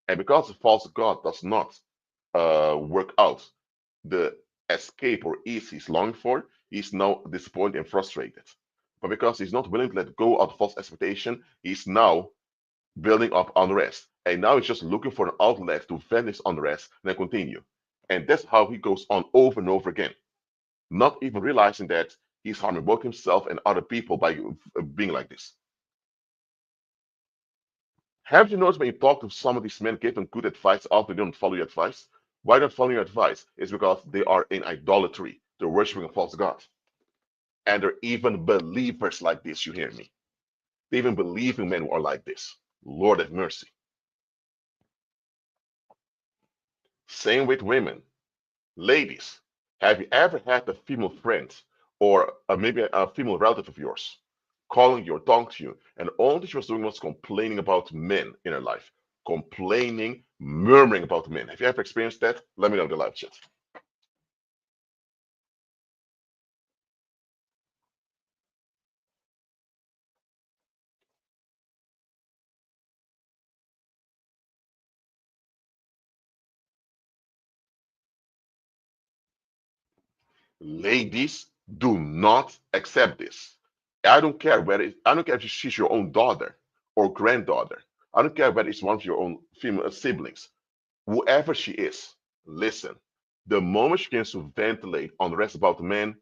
And because the false god does not work out the escape or ease he's longing for, he's now disappointed and frustrated. But because he's not willing to let go of the false expectation, he's now building up unrest. And now he's just looking for an outlet to vent his unrest and then continue. And that's how he goes on over and over again, not even realizing that he's harming both himself and other people by being like this. Have you noticed when you talk to some of these men, give them good advice after they don't follow your advice? Why don't follow your advice? It's because they are in idolatry. They're worshiping a false god. And they're even believers like this, you hear me? They even believe in men who are like this. Lord have mercy. Same with women. Ladies, have you ever had a female friend or maybe a female relative of yours calling you or talking to you, and all that she was doing was complaining about men in her life? Complaining, murmuring about men. Have you ever experienced that? Let me know in the live chat. Ladies, do not accept this. I don't care if she's your own daughter or granddaughter. I don't care whether it's one of your own female siblings. Whoever she is, listen. The moment she begins to ventilate on the rest about men,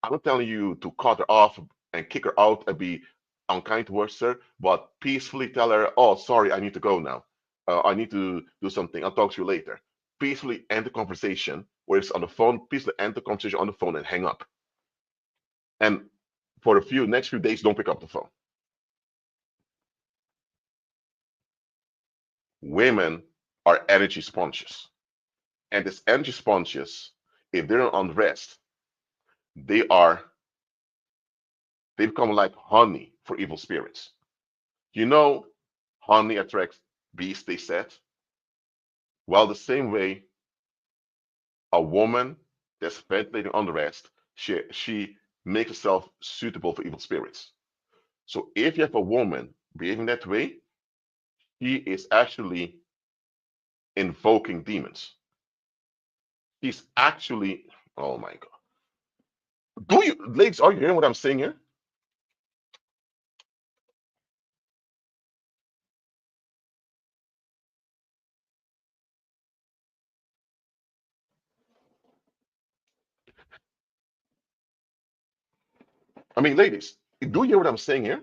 I'm not telling you to cut her off and kick her out and be unkind towards her, but peacefully tell her, "Oh, sorry, I need to go now. I need to do something. I'll talk to you later." Peacefully end the conversation, or it's on the phone, peacefully end the conversation on the phone and hang up. And for next few days, don't pick up the phone. Women are energy sponges. And these energy sponges, if they're on rest, they are they become like honey for evil spirits. You know, honey attracts bees, they said. Well, the same way a woman that's ventilating unrest, she makes herself suitable for evil spirits. So if you have a woman behaving that way, she is actually invoking demons. She's actually, oh my God. Do you, ladies, are you hearing what I'm saying here? I mean, ladies, do you hear what I'm saying here?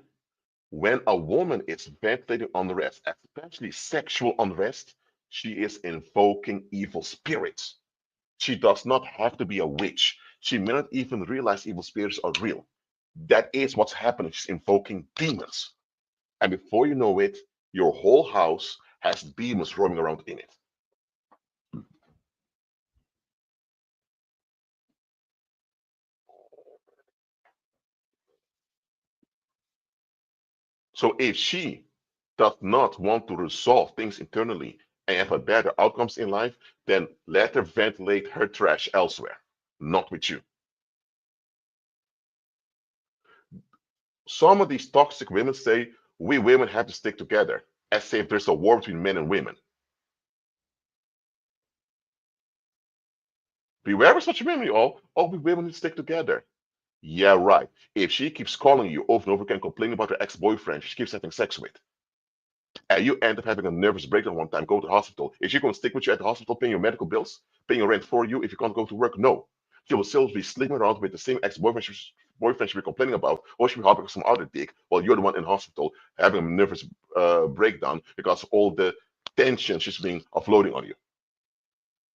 When a woman is ventilating unrest, especially sexual unrest, she is invoking evil spirits. She does not have to be a witch. She may not even realize evil spirits are real. That is what's happening. She's invoking demons. And before you know it, your whole house has demons roaming around in it. So if she does not want to resolve things internally and have a better outcomes in life, then let her ventilate her trash elsewhere, not with you. Some of these toxic women say we women have to stick together, as if there's a war between men and women. Beware of such women, all. Oh, we women need to stick together. Yeah, right. If she keeps calling you over and over again, complaining about her ex-boyfriend she keeps having sex with, and you end up having a nervous breakdown one time, go to the hospital, is she going to stick with you at the hospital, paying your medical bills, paying your rent for you if you can't go to work? No. She will still be sleeping around with the same ex-boyfriend she'll be complaining about, or she'll be having some other dick while you're the one in hospital having a nervous breakdown because of all the tension she's being offloading on you.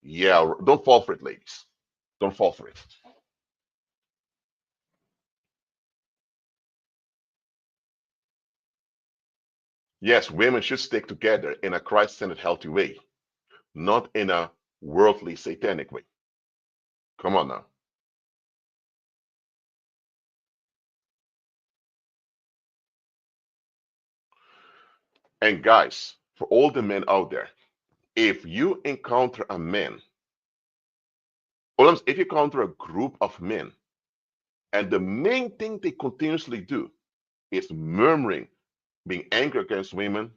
Yeah, don't fall for it, ladies. Don't fall for it. Yes, women should stick together in a Christ-centered, healthy way, not in a worldly, satanic way. Come on now. And guys, for all the men out there, if you encounter a man, or if you encounter a group of men, and the main thing they continuously do is murmuring, being angry against women,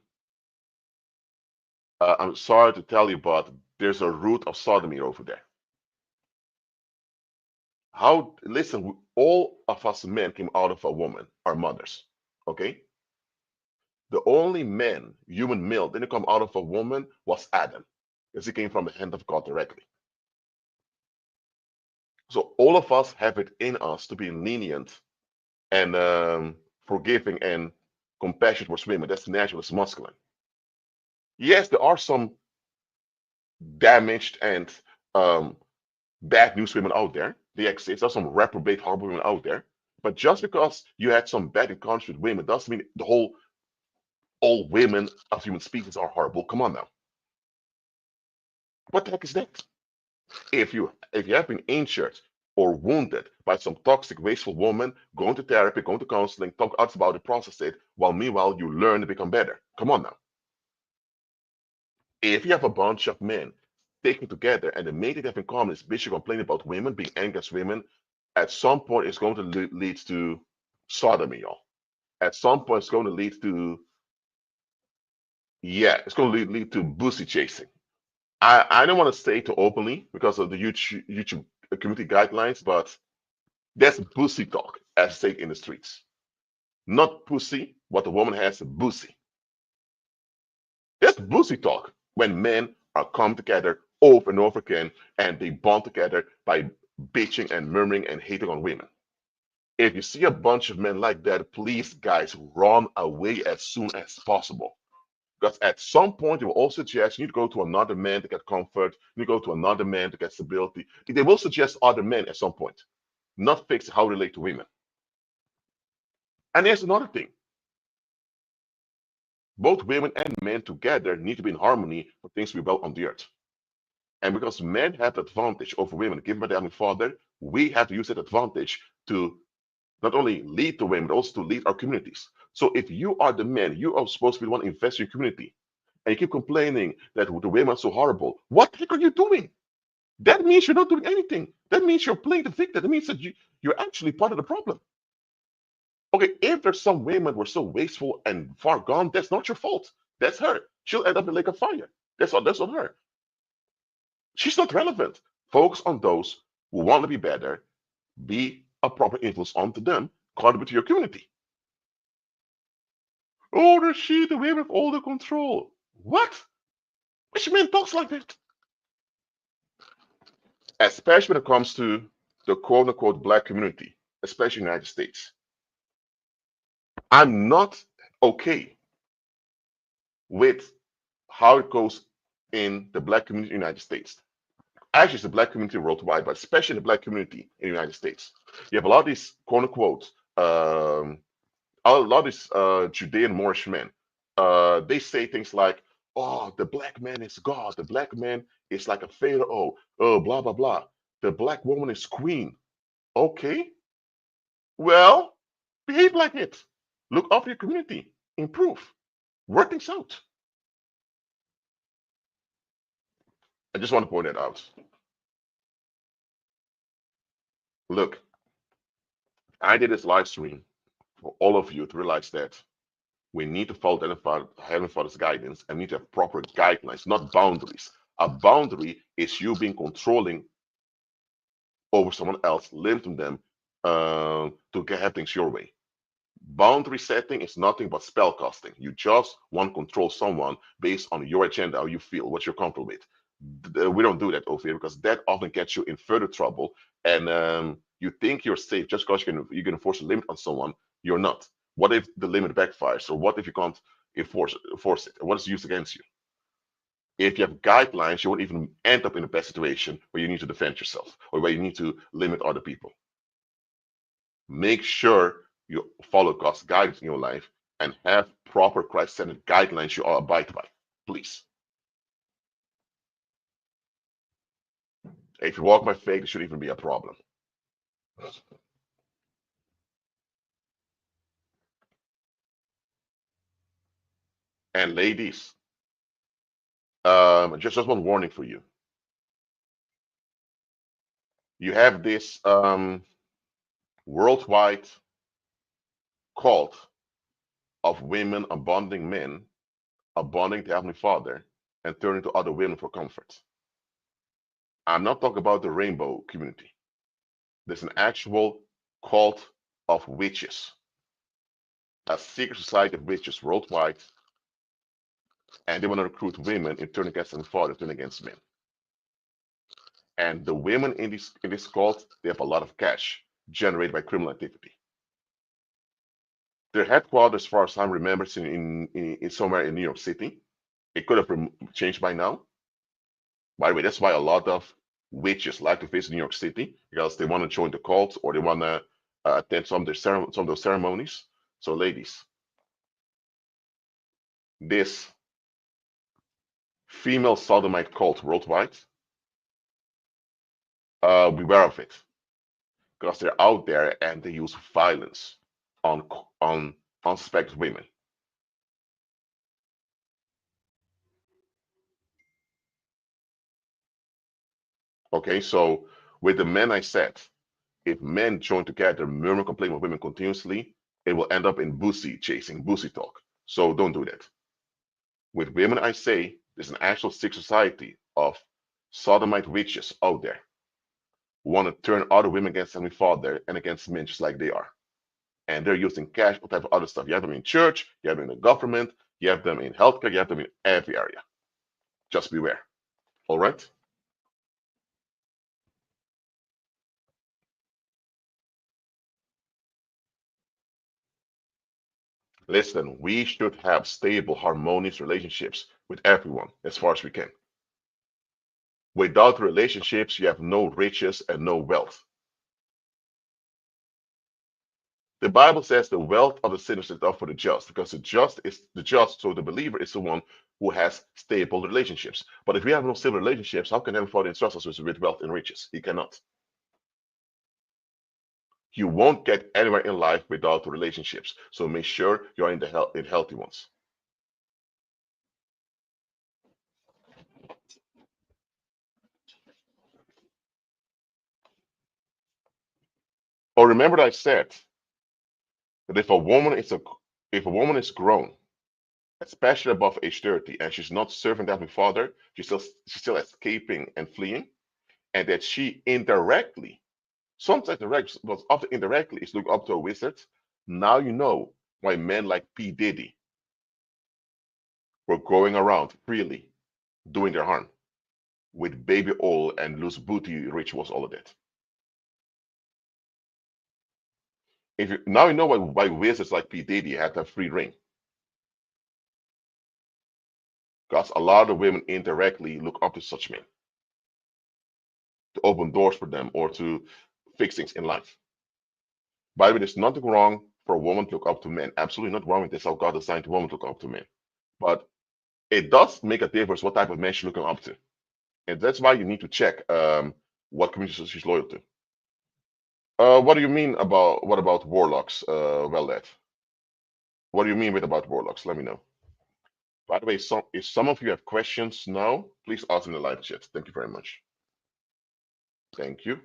I'm sorry to tell you, but there's a root of sodomy over there. How, listen, all of us men came out of a woman, our mothers, okay? The only man, human male, didn't come out of a woman was Adam, because he came from the hand of God directly. So all of us have it in us to be lenient and forgiving and compassionate towards women. That's natural, it's masculine. Yes, there are some damaged and um, bad news women out there. They exist. There's some reprobate, horrible women out there. But just because you had some bad encounters with women doesn't mean the whole all women of human species are horrible. Come on now. What the heck is that? If you have been injured or wounded by some toxic, wasteful woman, going to therapy, going to counseling, talk to others about it, process it, while meanwhile you learn to become better. Come on now. If you have a bunch of men sticking together and the main thing they have in common is bitching, complaining about women, being angry at women, at some point it's going to lead to sodomy, y'all. At some point it's going to lead to, yeah, it's going to lead to pussy chasing. I don't want to say too openly because of the YouTube community guidelines, but that's pussy talk, as they say in the streets. Not pussy, what the woman has, pussy. That's pussy talk when men are come together over and over again and they bond together by bitching and murmuring and hating on women. If you see a bunch of men like that, please, guys, run away as soon as possible. Because at some point, they will also suggest you need to go to another man to get comfort, you need to go to another man to get stability. They will suggest other men at some point, not fix how they relate to women. And there's another thing, both women and men together need to be in harmony for things to be well on the earth. And because men have the advantage over women given by the Heavenly Father, we have to use that advantage to not only lead the women, but also to lead our communities. So if you are the man, you are supposed to be the one to invest in your community, and you keep complaining that the women are so horrible, what the heck are you doing? That means you're not doing anything. That means you're playing the victim. That means that you're actually part of the problem. Okay, if there's some women who are so wasteful and far gone, that's not your fault. That's her. She'll end up in a lake of fire. That's on her. She's not relevant. Focus on those who want to be better, be a proper influence onto them, contribute to your community. Oh, the women have all the control. What? Which man talks like that? Especially when it comes to the quote unquote black community, especially in the United States. I'm not okay with how it goes in the Black community in the United States. Actually, it's the Black community worldwide, but especially the Black community in the United States. You have a lot of these quote unquote, a lot of these Judean Moorish men. They say things like, "Oh, the black man is God. The black man is like a pharaoh. Oh, blah blah blah. The black woman is queen." Okay, well, behave like it. Look after your community. Improve. Work things out. I just want to point that out. Look, I did this live stream for all of you to realize that we need to follow Heavenly Father's guidance and need to have proper guidelines, not boundaries. A boundary is you being controlling over someone else, limiting them to have things your way. Boundary setting is nothing but spell casting. You just want to control someone based on your agenda, how you feel, what you're comfortable with. We don't do that over here because that often gets you in further trouble. And you think you're safe just because you're going to force a limit on someone. You're not. What if the limit backfires? Or what if you can't enforce it? What is used against you? If you have guidelines, you won't even end up in a bad situation where you need to defend yourself or where you need to limit other people. Make sure you follow God's guidance in your life and have proper Christ-centered guidelines you all abide by, please. If you walk by faith, it shouldn't even be a problem. And ladies, just one warning for you. You have this worldwide cult of women abandoning men, abandoning the Heavenly Father, and turning to other women for comfort. I'm not talking about the rainbow community. There's an actual cult of witches, a secret society of witches worldwide, and they want to recruit women in turn against their father, turn against men. And the women in this cult, they have a lot of cash generated by criminal activity. Their headquarters, as far as I remember, is in somewhere in New York City. It could have changed by now. By the way, that's why a lot of witches like to visit New York City because they want to join the cult or they want to attend some of those ceremonies. So, ladies, this female sodomite cult worldwide, beware of it because they're out there and they use violence on on unsuspected women. Okay, so with the men I said, if men join together, murmur, complain with women continuously, it will end up in boosie chasing, boosie talk. So don't do that. With women, I say there's an actual sick society of sodomite witches out there who want to turn other women against Heavenly Father and against men just like they are. And they're using cash, all type of other stuff. You have them in church, you have them in the government, you have them in healthcare, you have them in every area. Just beware. All right? Listen, we should have stable, harmonious relationships with everyone as far as we can. Without relationships, you have no riches and no wealth. The Bible says the wealth of the sinner is up for the just, because the just, so the believer is the one who has stable relationships. But if we have no stable relationships, how can Heavenly Father entrust us with wealth and riches? He cannot. You won't get anywhere in life without relationships. So make sure you're in healthy ones. Or remember that I said that if a woman is grown, especially above age 30, and she's not serving that with father, she's still escaping and fleeing, and that she indirectly, sometimes direct, but often indirectly, is looked up to a wizard. Now you know why men like P. Diddy were going around freely doing their harm with baby oil and loose booty rituals, all of that. If you now you know why wizards like P. Diddy had that free reign. Because a lot of women indirectly look up to such men to open doors for them or to fix things in life. By the way, there's nothing wrong for a woman to look up to men. Absolutely not wrong with this. How God designed a woman to look up to men. But it does make a difference what type of man she's looking up to. And that's why you need to check what community she's loyal to. What do you mean about what about warlocks? Well, that. What do you mean with about warlocks? Let me know. By the way, if some of you have questions now, please ask in the live chat. Thank you very much. Thank you.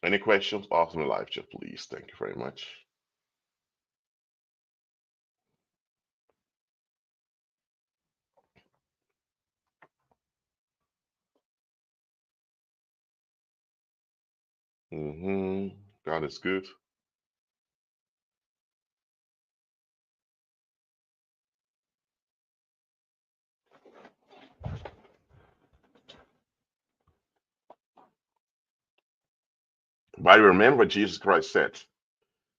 Any questions? Ask in the live chat, please. Thank you very much. God is good. But remember what Jesus Christ said,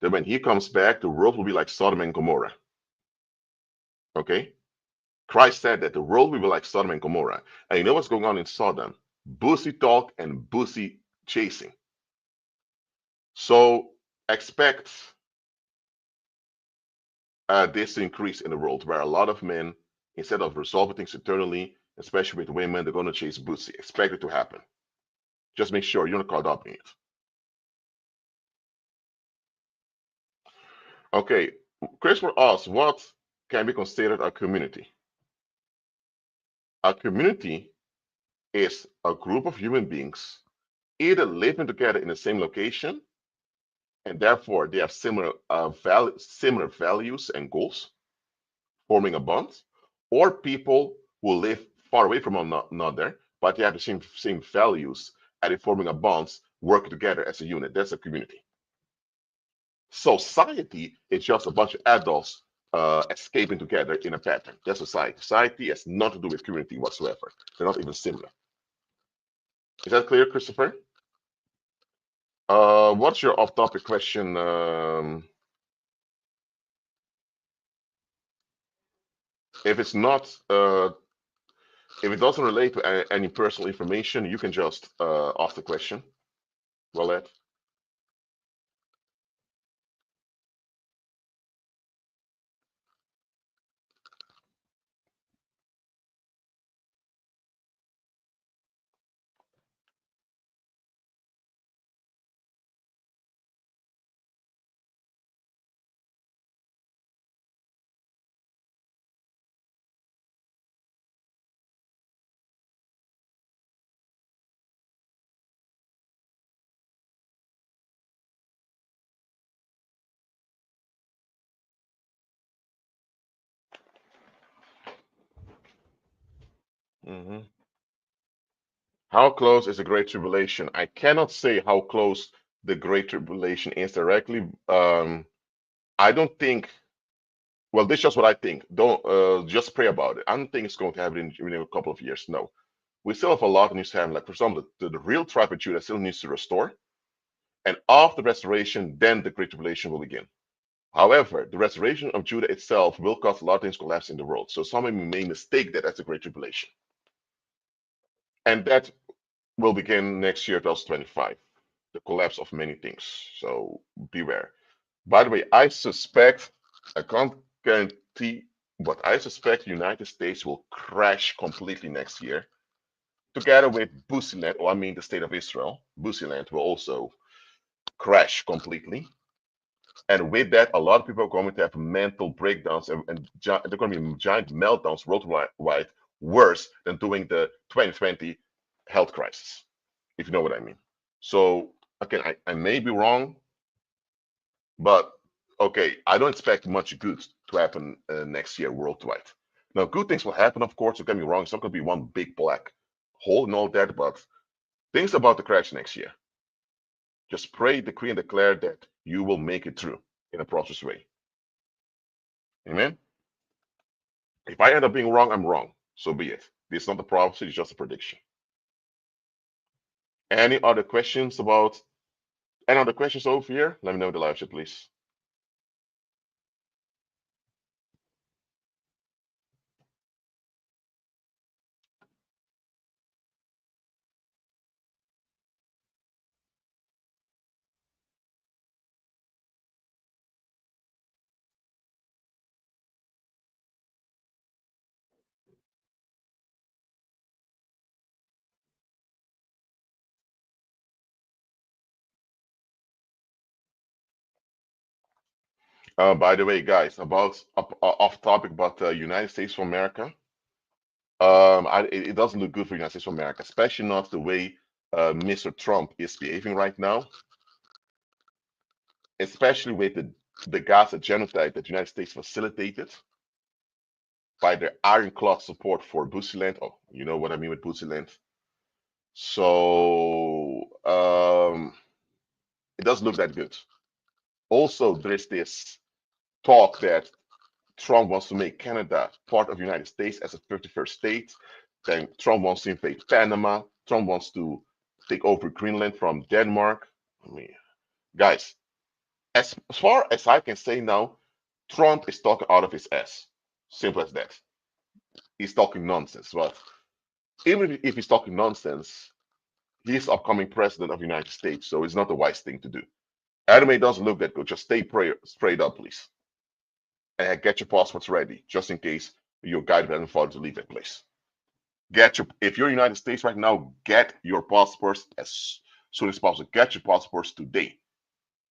that when he comes back, the world will be like Sodom and Gomorrah. Okay? Christ said that the world will be like Sodom and Gomorrah. And you know what's going on in Sodom? Boozy talk and boozy chasing. So expect this increase in the world where a lot of men, instead of resolving things internally, especially with women, they're going to chase boozy. Expect it to happen. Just make sure you're not caught up in it. Okay, Chris will ask, what can be considered a community? A community is a group of human beings either living together in the same location and therefore they have similar values and goals, forming a bond, or people who live far away from one another, but they have the same values and they forming a bond, working together as a unit. That's a community. Society is just a bunch of adults escaping together in a pattern. That's society. Society has nothing to do with community whatsoever. They're not even similar. Is that clear, Christopher? What's your off-topic question? If it's not, if it doesn't relate to any personal information, you can just ask the question. Well, Ed. Mm-hmm. How close is the Great Tribulation? I cannot say how close the Great Tribulation is directly. I don't think. Well, this is just what I think. Don't just pray about it. I don't think it's going to happen in a couple of years. No, we still have a lot that needs to happen. Like for example, the real tribe of Judah still needs to restore, and after restoration, then the Great Tribulation will begin. However, the restoration of Judah itself will cause a lot of things to collapse in the world. So some may mistake that as the Great Tribulation, and that will begin next year, 2025. The collapse of many things. So beware. By the way, I can't guarantee, but I suspect the United States will crash completely next year, together with Busiland, or I mean the state of Israel. Busiland will also crash completely. And with that, a lot of people are going to have mental breakdowns and they're going to be giant meltdowns worldwide, worse than doing the 2020 health crisis, if you know what I mean. So, again, I may be wrong, but okay, I don't expect much good to happen next year worldwide. Now, good things will happen, of course. Don't get me wrong. It's not going to be one big black hole and all that, but things about the crash next year. Just pray, decree, and declare that you will make it through in a prosperous way. Amen. If I end up being wrong, I'm wrong. So be it. This is not a prophecy, it's just a prediction. Any other questions about any other questions over here? Let me know in the live chat, please. By the way, guys, about off topic, but United States of America. It doesn't look good for United States of America, especially not the way Mr. Trump is behaving right now, especially with the Gaza genocide that the United States facilitated by their ironclad support for Busiland. Oh, you know what I mean with Busiland. So it doesn't look that good. Also, there's this talk that Trump wants to make Canada part of the United States as a 51st state. Then Trump wants to invade Panama. Trump wants to take over Greenland from Denmark. I mean, guys, as far as I can say now, Trump is talking out of his ass. Simple as that. He's talking nonsense. But even if he's talking nonsense, he's upcoming president of the United States, so it's not a wise thing to do. Anime doesn't look that good. Just stay straight up, please. And get your passports ready, just in case your guide hasn't followed to leave that place. If you're in the United States right now, get your passports as soon as possible. Get your passports today.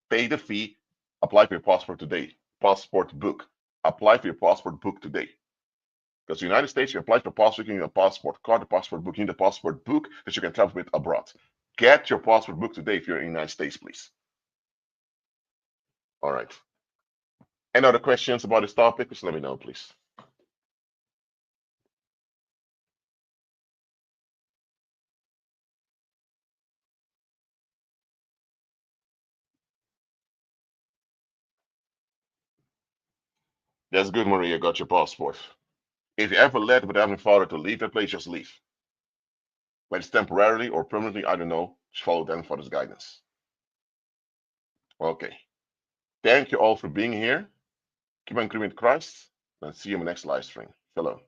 Pay the fee. Apply for your passport today. Passport book. Apply for your passport book today. Because the United States, you apply for a passport, you need a passport card, a passport book, you need a passport book that you can travel with abroad. Get your passport book today if you're in the United States, please. All right. Any other questions about this topic? Just let me know, please. That's good, Maria. Got your passport. If you ever led but haven't followed to leave that place, just leave. Whether it's temporarily or permanently, I don't know. Just follow them for this guidance. Okay. Thank you all for being here. Keep on agreeing with Christ, and see you in the next live stream. Shalom.